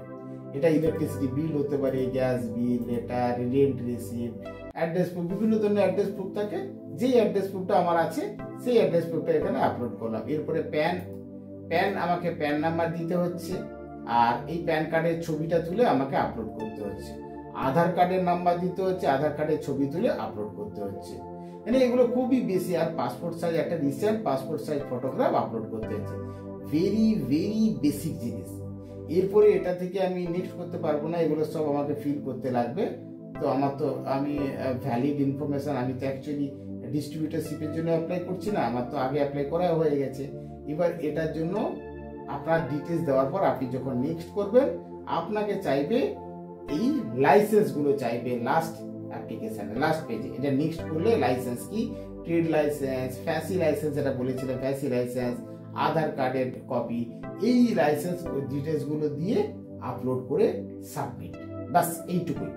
এটা ইলেকট্রিসিটি বিল হতে পারে, gas bill, letter, rent receipt, address proof, বিভিন্ন ধরনের অ্যাড্রেস প্রুফ থাকে। যেই অ্যাড্রেস প্রুফটা আমার আছে সেই অ্যাড্রেস প্রুফটা এখানে আপলোড করলাম। এরপরে প্যান আমাকে প্যান নাম্বার দিতে হচ্ছে, আর এই প্যান কার্ডের ছবিটা তুলে আমাকে আপলোড করতে হচ্ছে। আধার কার্ডের নাম্বার দিতে হচ্ছে, আধার কার্ডের ছবি তুলে আপলোড করতে হচ্ছে। মানে এগুলো খুবই বেশি। আর পাসপোর্ট সাইজ, একটা recent passport size photograph upload করতে হচ্ছে। ভেরি ভেরি বেসিক জিনিস। এরপরে এটা থেকে আমি নেক্সট করতে পারবো না, এগুলো সব আমাকে ফিল করতে লাগবে। তো আমি ভ্যালিড ইনফরমেশন, আমি তো অ্যাকচুয়ালি ডিস্ট্রিবিউটরশিপের জন্য অ্যাপ্লাই করছি না, আমার তো আগে অ্যাপ্লাই করা হয়ে গেছে। এবার এটার জন্য আপনার ডিটেলস দেওয়ার পর আপনি যখন নেক্সট করবেন আপনাকে চাইবে এই লাইসেন্সগুলো চাইবে লাস্ট অ্যাপ্লিকেশনে, লাস্ট পেজে। এটা নেক্সট করলে লাইসেন্স কি, ট্রেড লাইসেন্স, ফ্যাসি লাইসেন্স, যেটা বলেছিলাম ফ্যাসি লাইসেন্স, আধার কার্ডের কপি, এই লাইসেন্স ডিটেলসগুলো দিয়ে আপলোড করে সাবমিট, বাস এইটুকুই।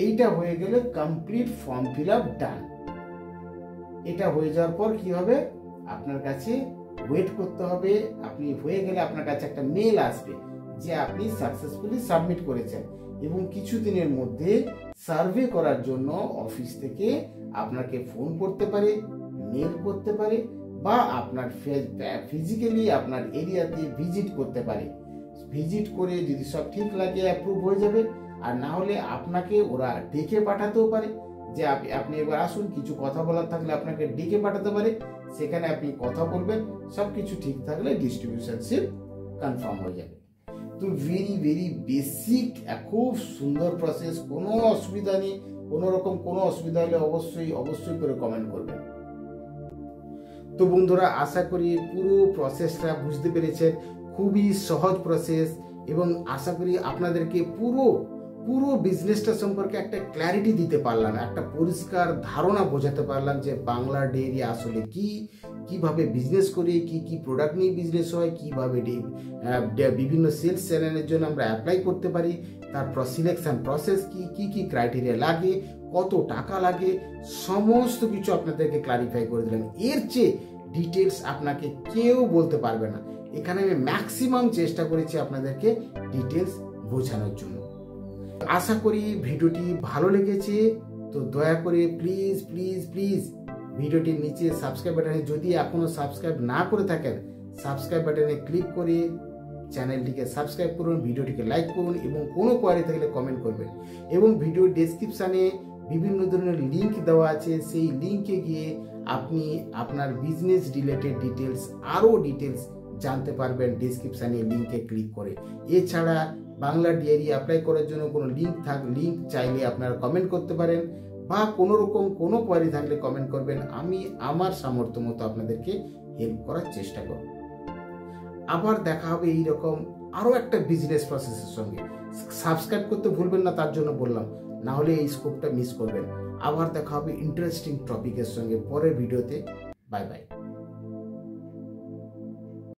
এইটা হয়ে গেলে কমপ্লিট ফর্ম ফিল আপ ডান। এটা হয়ে যাওয়ার পর কি হবে, আপনার কাছে ওয়েট করতে হবে। আপনি হয়ে গেলে আপনার কাছে একটা মেল আসবে যে আপনি সাকসেসফুলি সাবমিট করেছেন, এবং কিছুদিনের মধ্যে সার্ভে করার জন্য অফিস থেকে আপনাকে ফোন করতে পারে, মেল করতে পারে, বা আপনার ফিজিক্যালি আপনার এরিয়াতে ভিজিট করতে পারে। ভিজিট করে যদি সব ঠিক লাগে অ্যাপ্রুভ হয়ে যাবে, আর না হলে আপনাকে ওরা ডেকে পাঠাতেও পারে যে আপনি এবার আসুন, কিছু কথা বলার থাকলে আপনাকে ডেকে পাঠাতে পারে, সেখানে আপনি কথা বলবেন, সব কিছু ঠিক থাকলে ডিস্ট্রিবিউশনশিপ কনফার্ম হয়ে যাবে। তো ভেরি ভেরি বেসিক, খুব সুন্দর প্রসেস, কোনো অসুবিধা নেই। কোনো রকম কোনো অসুবিধা হলে অবশ্যই করে কমেন্ট করবেন। তো বন্ধুরা, আশা করি পুরো প্রসেসটা বুঝতে পেরেছেন। খুবই সহজ প্রসেস, এবং আশা করি আপনাদেরকে পুরো বিজনেসটা সম্পর্কে একটা ক্ল্যারিটি দিতে পারলাম, একটা পরিষ্কার ধারণা বোঝাতে পারলাম যে বাংলা ডেয়ারি আসলে কিভাবে বিজনেস করি, কি প্রোডাক্ট নিয়ে বিজনেস হয়, কিভাবে বিভিন্ন সেলস চ্যানেলের জন্য আমরা অ্যাপ্লাই করতে পারি, তারপর সিলেকশন প্রসেস কি ক্রাইটেরিয়া লাগে, কত টাকা লাগে, সমস্ত কিছু আপনাদেরকে ক্লারিফাই করে দিলাম। এর চেয়ে ডিটেলস আপনাকে কেউ বলতে পারবে না। এখানে আমি ম্যাক্সিমাম চেষ্টা করেছি আপনাদেরকে ডিটেলস বোঝানোর জন্য। আশা করি ভিডিওটি ভালো লেগেছে। তো দয়া করে প্লিজ প্লিজ প্লিজ ভিডিওটির নিচে সাবস্ক্রাইব বাটনে, যদি এখনো সাবস্ক্রাইব না করে থাকেন, সাবস্ক্রাইব বাটনে ক্লিক করে চ্যানেলটিকে সাবস্ক্রাইব করুন, ভিডিওটিকে লাইক করুন, এবং কোনো কোয়ারি থাকলে কমেন্ট করবেন। এবং ভিডিও ডেসক্রিপশানে বিভিন্ন ধরনের লিঙ্ক দেওয়া আছে, সেই লিঙ্কে গিয়ে আপনি আপনার বিজনেস রিলেটেড ডিটেলস, আরও ডিটেলস জানতে পারবেন ডেসক্রিপশানে লিঙ্কে ক্লিক করে। এছাড়া বাংলা ডেয়ারি অ্যাপ্লাই করার জন্য কোনো লিঙ্ক চাইলে আপনারা কমেন্ট করতে পারেন, বা কোনো রকম কোনো কোয়ারি থাকলে কমেন্ট করবেন। আমি আমার সামর্থ্য মতো আপনাদেরকে হেল্প করার চেষ্টা করব। আবার দেখা হবে এইরকম আরও একটা বিজনেস প্রসেসের সঙ্গে। সাবস্ক্রাইব করতে ভুলবেন না, তার জন্য বললাম, না হলে এই স্কোপটা মিস করবেন। আবার দেখা হবে ইন্টারেস্টিং টপিকের সঙ্গে পরের ভিডিওতে। Bye bye.